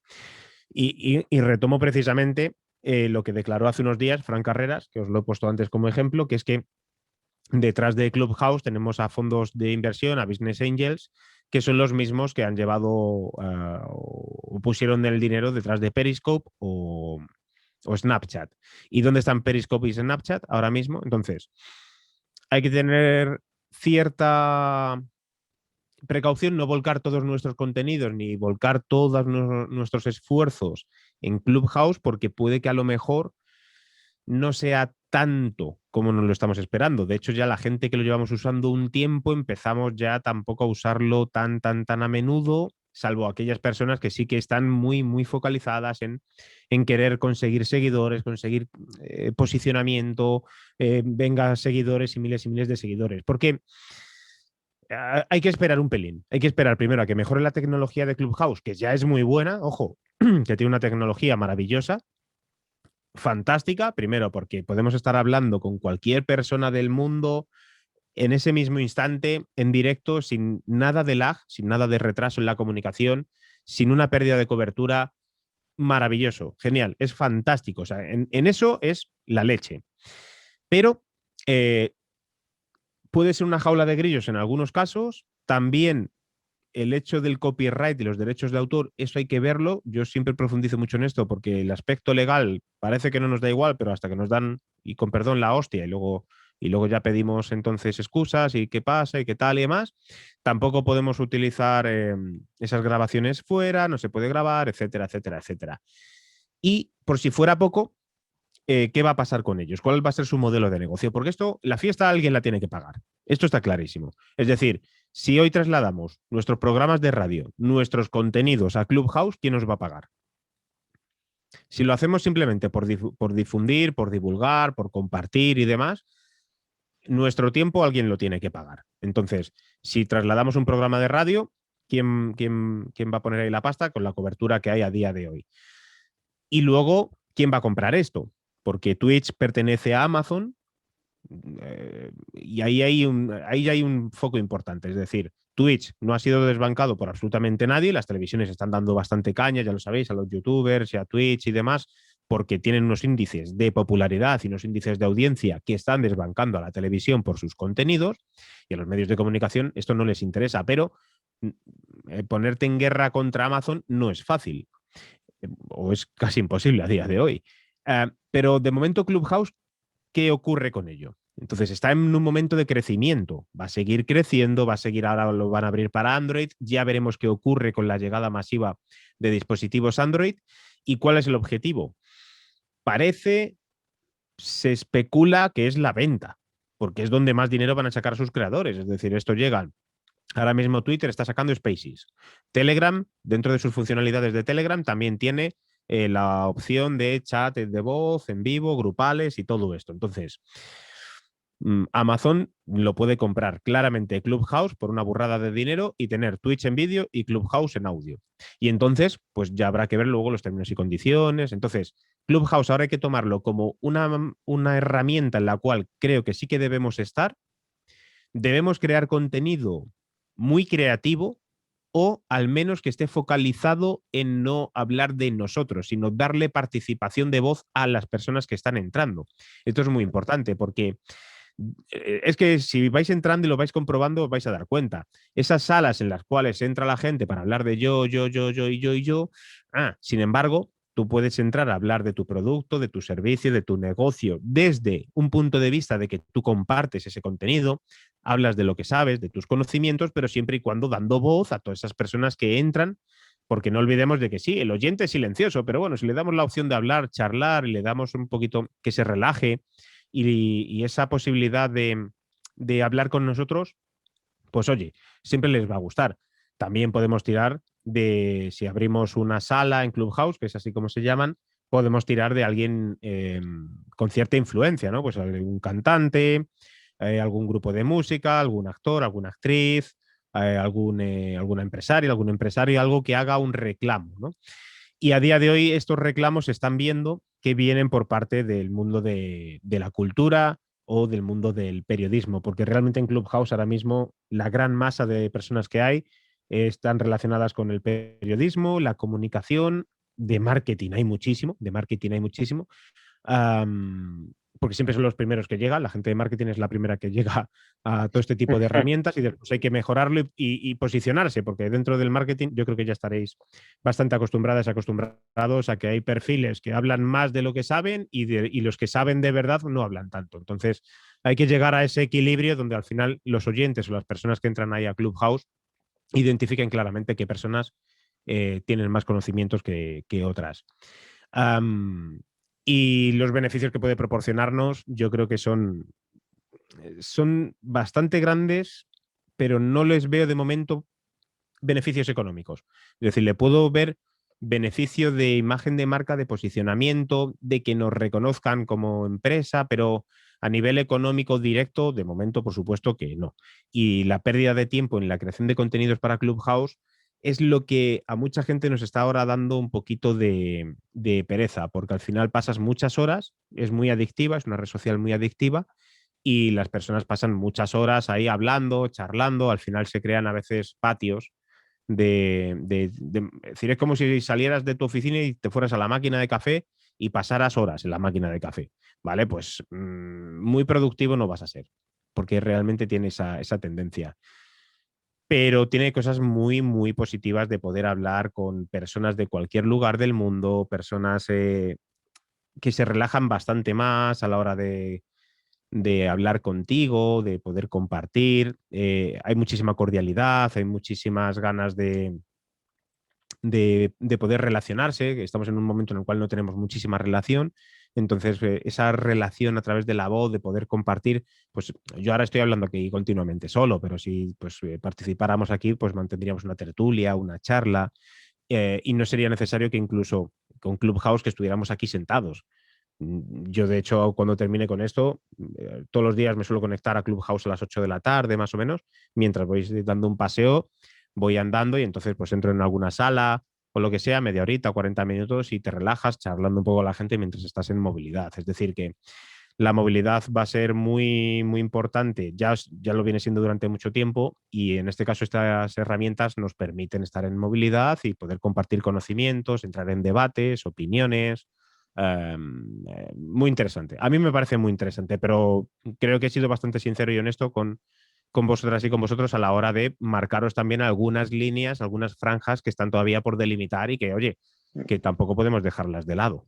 Y retomo precisamente lo que declaró hace unos días Fran Carreras, que os lo he puesto antes como ejemplo, que es que detrás de Clubhouse tenemos a fondos de inversión, a Business Angels, que son los mismos que han llevado o pusieron el dinero detrás de Periscope o Snapchat. ¿Y dónde están Periscope y Snapchat ahora mismo? Entonces, hay que tener cierta precaución, no volcar todos nuestros contenidos ni volcar todos nuestros esfuerzos en Clubhouse, porque puede que a lo mejor no sea tanto como nos lo estamos esperando. De hecho, ya la gente que lo llevamos usando un tiempo empezamos ya tampoco a usarlo tan a menudo, salvo aquellas personas que sí que están muy focalizadas en querer conseguir seguidores, conseguir posicionamiento, venga seguidores y miles de seguidores. Porque hay que esperar un pelín. Hay que esperar primero a que mejore la tecnología de Clubhouse, que ya es muy buena, ojo, que tiene una tecnología maravillosa, fantástica, primero porque podemos estar hablando con cualquier persona del mundo en ese mismo instante, en directo, sin nada de lag, sin nada de retraso en la comunicación, sin una pérdida de cobertura. Maravilloso, genial, es fantástico. O sea, en eso es la leche. Pero puede ser una jaula de grillos en algunos casos. También el hecho del copyright y los derechos de autor, eso hay que verlo. Yo siempre profundizo mucho en esto porque el aspecto legal parece que no nos da igual, pero hasta que nos dan, y con perdón, la hostia, y luego ya pedimos entonces excusas y qué pasa y qué tal y demás. Tampoco podemos utilizar esas grabaciones fuera, no se puede grabar, etcétera. Y por si fuera poco, ¿qué va a pasar con ellos? ¿Cuál va a ser su modelo de negocio? Porque esto, la fiesta alguien la tiene que pagar. Esto está clarísimo. Es decir, si hoy trasladamos nuestros programas de radio, nuestros contenidos a Clubhouse, ¿quién nos va a pagar? Si lo hacemos simplemente por difundir, por divulgar, por compartir y demás, nuestro tiempo alguien lo tiene que pagar. Entonces, si trasladamos un programa de radio, ¿quién va a poner ahí la pasta con la cobertura que hay a día de hoy? Y luego, ¿quién va a comprar esto? Porque Twitch pertenece a Amazon y ahí hay un foco importante. Es decir, Twitch no ha sido desbancado por absolutamente nadie. Las televisiones están dando bastante caña, ya lo sabéis, a los youtubers y a Twitch y demás, porque tienen unos índices de popularidad y unos índices de audiencia que están desbancando a la televisión por sus contenidos, y a los medios de comunicación esto no les interesa, pero ponerte en guerra contra Amazon no es fácil, o es casi imposible a día de hoy. Pero de momento Clubhouse, ¿qué ocurre con ello? Entonces está en un momento de crecimiento, va a seguir creciendo, ahora lo van a abrir para Android, ya veremos qué ocurre con la llegada masiva de dispositivos Android. ¿Y cuál es el objetivo? Se especula que es la venta, porque es donde más dinero van a sacar sus creadores. Es decir, esto llega. Ahora mismo Twitter está sacando Spaces. Telegram, dentro de sus funcionalidades de Telegram, también tiene la opción de chat de voz, en vivo, grupales y todo esto. Entonces, Amazon lo puede comprar claramente Clubhouse por una burrada de dinero y tener Twitch en vídeo y Clubhouse en audio. Y entonces, pues ya habrá que ver luego los términos y condiciones. Entonces, Clubhouse ahora hay que tomarlo como una herramienta en la cual creo que sí que debemos estar. Debemos crear contenido muy creativo. o al menos que esté focalizado en no hablar de nosotros, sino darle participación de voz a las personas que están entrando. Esto es muy importante porque es que si vais entrando y lo vais comprobando, os vais a dar cuenta. Esas salas en las cuales entra la gente para hablar de yo, sin embargo, tú puedes entrar a hablar de tu producto, de tu servicio, de tu negocio, desde un punto de vista de que tú compartes ese contenido, hablas de lo que sabes, de tus conocimientos, pero siempre y cuando dando voz a todas esas personas que entran, porque no olvidemos de que sí, el oyente es silencioso, pero bueno, si le damos la opción de hablar, charlar y le damos un poquito que se relaje y esa posibilidad de hablar con nosotros, pues oye, siempre les va a gustar. También podemos tirar de, si abrimos una sala en Clubhouse, que es así como se llaman, podemos tirar de alguien con cierta influencia, ¿no? Pues algún cantante, algún grupo de música, algún actor, alguna actriz, alguna empresaria, algún empresario, algo que haga un reclamo, ¿no? Y a día de hoy estos reclamos se están viendo que vienen por parte del mundo de la cultura o del mundo del periodismo, porque realmente en Clubhouse ahora mismo la gran masa de personas que hay están relacionadas con el periodismo, la comunicación, de marketing hay muchísimo, porque siempre son los primeros que llegan, la gente de marketing es la primera que llega a todo este tipo de herramientas y después hay que mejorarlo y posicionarse, porque dentro del marketing yo creo que ya estaréis bastante acostumbrados a que hay perfiles que hablan más de lo que saben y los que saben de verdad no hablan tanto. Entonces hay que llegar a ese equilibrio donde al final los oyentes o las personas que entran ahí a Clubhouse identifiquen claramente qué personas tienen más conocimientos que otras. Y los beneficios que puede proporcionarnos yo creo que son bastante grandes, pero no les veo de momento beneficios económicos. Es decir, le puedo ver beneficio de imagen de marca, de posicionamiento, de que nos reconozcan como empresa, pero a nivel económico directo, de momento, por supuesto que no. Y la pérdida de tiempo en la creación de contenidos para Clubhouse es lo que a mucha gente nos está ahora dando un poquito de pereza, porque al final pasas muchas horas, es muy adictiva, es una red social muy adictiva y las personas pasan muchas horas ahí hablando, charlando, al final se crean a veces patios es decir, es como si salieras de tu oficina y te fueras a la máquina de café y pasaras horas en la máquina de café, ¿vale? Pues muy productivo no vas a ser, porque realmente tiene esa tendencia. Pero tiene cosas muy, muy positivas de poder hablar con personas de cualquier lugar del mundo, personas que se relajan bastante más a la hora de hablar contigo, de poder compartir. Hay muchísima cordialidad, hay muchísimas ganas de poder relacionarse. Estamos en un momento en el cual no tenemos muchísima relación. Entonces, esa relación a través de la voz, de poder compartir, pues yo ahora estoy hablando aquí continuamente solo, pero si pues, participáramos aquí, pues mantendríamos una tertulia, una charla, y no sería necesario que incluso con Clubhouse que estuviéramos aquí sentados. Yo, de hecho, cuando termine con esto, todos los días me suelo conectar a Clubhouse a las 8 de la tarde, más o menos, mientras voy dando un paseo, voy andando y entonces pues entro en alguna sala o lo que sea, media horita, 40 minutos y te relajas charlando un poco con la gente mientras estás en movilidad. Es decir, que la movilidad va a ser muy, muy importante, ya lo viene siendo durante mucho tiempo y en este caso estas herramientas nos permiten estar en movilidad y poder compartir conocimientos, entrar en debates, opiniones. Muy interesante. A mí me parece muy interesante, pero creo que he sido bastante sincero y honesto con vosotras y con vosotros a la hora de marcaros también algunas líneas, algunas franjas que están todavía por delimitar y que, oye, que tampoco podemos dejarlas de lado.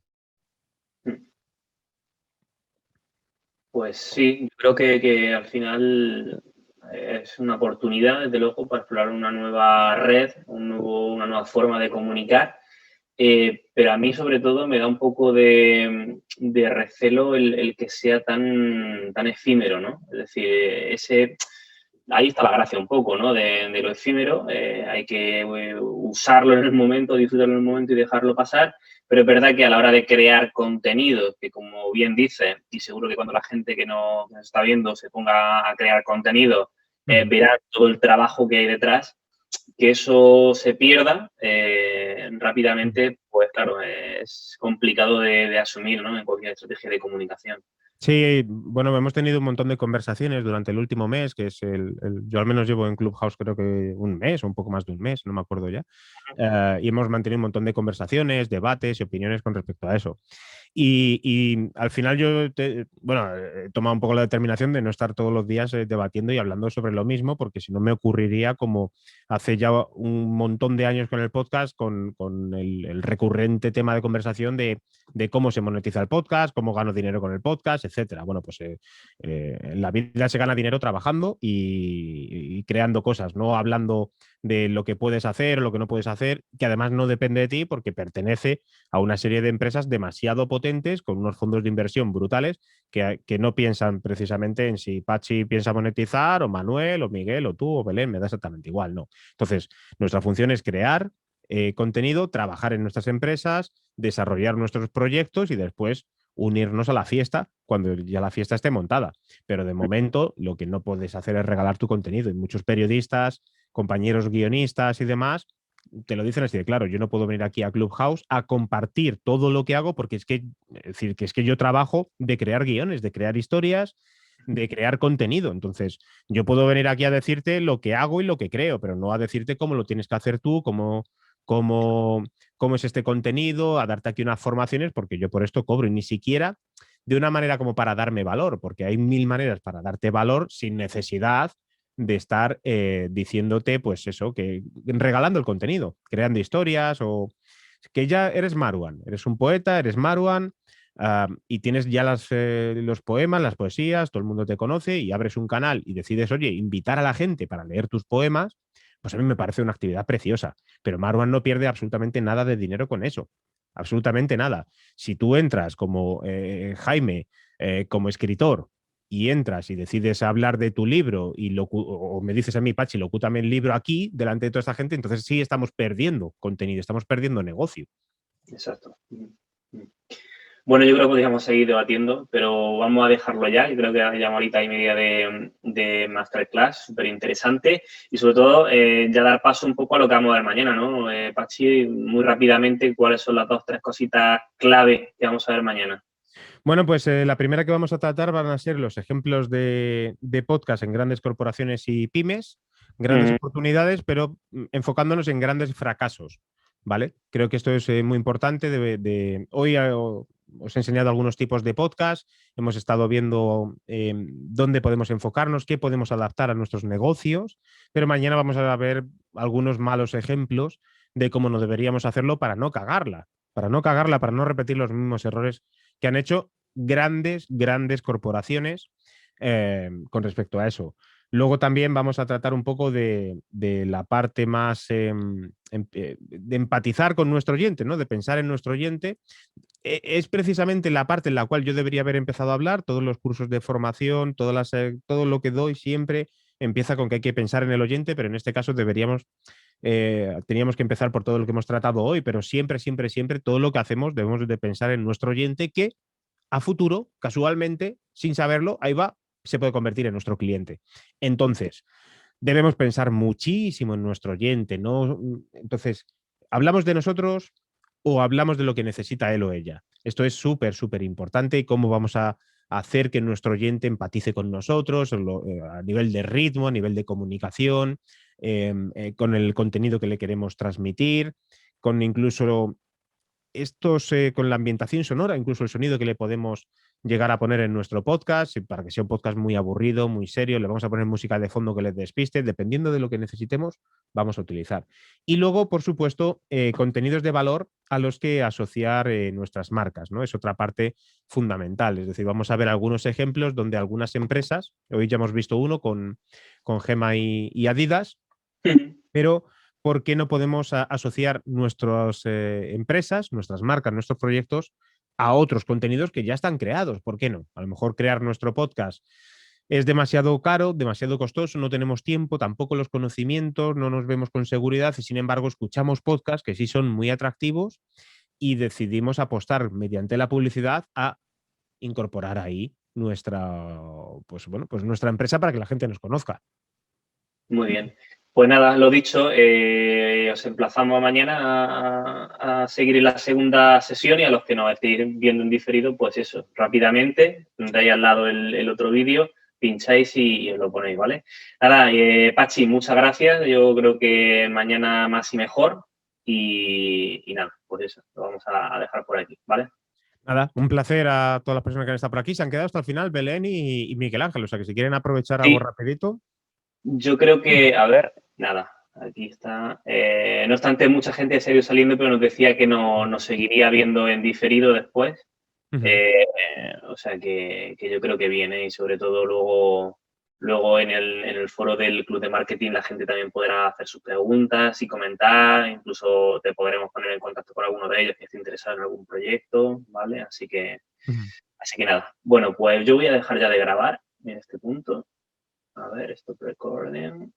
Pues sí, creo que al final es una oportunidad, desde luego, para explorar una nueva red, una nueva forma de comunicar. Pero a mí, sobre todo, me da un poco de recelo el que sea tan efímero, ¿no? Es decir, ahí está la gracia un poco, ¿no? De lo efímero. Hay que usarlo en el momento, disfrutarlo en el momento y dejarlo pasar. Pero es verdad que a la hora de crear contenido, que como bien dice, y seguro que cuando la gente que nos está viendo se ponga a crear contenido, verá todo el trabajo que hay detrás, que eso se pierda rápidamente, pues claro, es complicado de asumir, ¿no? En cualquier estrategia de comunicación. Sí, bueno, hemos tenido un montón de conversaciones durante el último mes, que es yo al menos llevo en Clubhouse creo que un mes o un poco más de un mes, no me acuerdo ya, y hemos mantenido un montón de conversaciones, debates y opiniones con respecto a eso. Y al final yo, he tomado un poco la determinación de no estar todos los días debatiendo y hablando sobre lo mismo, porque si no me ocurriría como hace ya un montón de años con el podcast, con el recurrente tema de conversación de cómo se monetiza el podcast, cómo gano dinero con el podcast, etcétera. Bueno, pues en la vida se gana dinero trabajando y creando cosas, no hablando de lo que puedes hacer o lo que no puedes hacer, que además no depende de ti porque pertenece a una serie de empresas demasiado potentes con unos fondos de inversión brutales que no piensan precisamente en si Patxi piensa monetizar o Manuel o Miguel o tú o Belén, me da exactamente igual, no. Entonces, nuestra función es crear contenido, trabajar en nuestras empresas, desarrollar nuestros proyectos y después unirnos a la fiesta cuando ya la fiesta esté montada. Pero de momento lo que no puedes hacer es regalar tu contenido. Y muchos periodistas, compañeros guionistas y demás te lo dicen así de claro, yo no puedo venir aquí a Clubhouse a compartir todo lo que hago porque es que yo trabajo de crear guiones, de crear historias, de crear contenido. Entonces, yo puedo venir aquí a decirte lo que hago y lo que creo, pero no a decirte cómo lo tienes que hacer tú, cómo es este contenido, a darte aquí unas formaciones, porque yo por esto cobro y ni siquiera de una manera como para darme valor, porque hay mil maneras para darte valor sin necesidad de estar diciéndote, pues eso, que regalando el contenido, creando historias o que ya eres Marwan, eres un poeta, eres Marwan y tienes ya los poemas, las poesías, todo el mundo te conoce y abres un canal y decides, oye, invitar a la gente para leer tus poemas, pues a mí me parece una actividad preciosa, pero Marwan no pierde absolutamente nada de dinero con eso, absolutamente nada. Si tú entras como Jaime, como escritor, y entras y decides hablar de tu libro o me dices a mí, Patxi, locútame el libro aquí delante de toda esta gente, entonces sí estamos perdiendo contenido, estamos perdiendo negocio. Exacto. Bueno, yo creo que podríamos seguir debatiendo, pero vamos a dejarlo ya. Yo creo que ya horita y media de masterclass, súper interesante. Y sobre todo, ya dar paso un poco a lo que vamos a ver mañana, ¿no? Patxi, muy rápidamente, ¿cuáles son las 2 o 3 cositas clave que vamos a ver mañana? Bueno, pues la primera que vamos a tratar van a ser los ejemplos de podcast en grandes corporaciones y pymes, grandes oportunidades, pero enfocándonos en grandes fracasos, ¿vale? Creo que esto es muy importante. Hoy os he enseñado algunos tipos de podcast, hemos estado viendo dónde podemos enfocarnos, qué podemos adaptar a nuestros negocios, pero mañana vamos a ver algunos malos ejemplos de cómo no deberíamos hacerlo para no cagarla, para no repetir los mismos errores que han hecho grandes corporaciones con respecto a eso. Luego también vamos a tratar un poco de la parte más de empatizar con nuestro oyente, ¿no? De pensar en nuestro oyente. Es precisamente la parte en la cual yo debería haber empezado a hablar. Todos los cursos de formación, todo lo que doy siempre empieza con que hay que pensar en el oyente, pero en este caso teníamos que empezar por todo lo que hemos tratado hoy, pero siempre todo lo que hacemos debemos de pensar en nuestro oyente que a futuro, casualmente, sin saberlo, ahí va, se puede convertir en nuestro cliente. Entonces, debemos pensar muchísimo en nuestro oyente, ¿no? Entonces, ¿hablamos de nosotros o hablamos de lo que necesita él o ella? Esto es súper importante y cómo vamos a hacer que nuestro oyente empatice con nosotros a nivel de ritmo, a nivel de comunicación, con el contenido que le queremos transmitir, con incluso con la ambientación sonora, incluso el sonido que le podemos llegar a poner en nuestro podcast, para que sea un podcast muy aburrido, muy serio, le vamos a poner música de fondo que les despiste, dependiendo de lo que necesitemos, vamos a utilizar. Y luego, por supuesto, contenidos de valor a los que asociar nuestras marcas, ¿no? Es otra parte fundamental, es decir, vamos a ver algunos ejemplos donde algunas empresas, hoy ya hemos visto uno con Gema y Adidas, pero ¿por qué no podemos asociar nuestras empresas, nuestras marcas, nuestros proyectos a otros contenidos que ya están creados? ¿Por qué no? A lo mejor crear nuestro podcast es demasiado caro, demasiado costoso, no tenemos tiempo, tampoco los conocimientos, no nos vemos con seguridad y sin embargo escuchamos podcasts que sí son muy atractivos y decidimos apostar mediante la publicidad a incorporar ahí nuestra empresa para que la gente nos conozca. Muy bien. Pues nada, lo dicho, os emplazamos mañana a seguir en la segunda sesión y a los que nos estéis viendo en diferido, pues eso, rápidamente, tendréis al lado el otro vídeo, pincháis y os lo ponéis, ¿vale? Nada, Pachi, muchas gracias, yo creo que mañana más y mejor y nada, pues eso, lo vamos a dejar por aquí, ¿vale? Nada, un placer a todas las personas que han estado por aquí, se han quedado hasta el final Belén y Miguel Ángel, o sea que si quieren aprovechar algo rapidito. Yo creo que, a ver, nada, aquí está. No obstante, mucha gente se ha ido saliendo, pero nos decía que nos seguiría viendo en diferido después. O sea que yo creo que viene y sobre todo luego en el foro del Club de Marketing la gente también podrá hacer sus preguntas y comentar, incluso te podremos poner en contacto con alguno de ellos que esté interesado en algún proyecto, ¿vale? Así que nada. Bueno, pues yo voy a dejar ya de grabar en este punto. A ver, stop recording.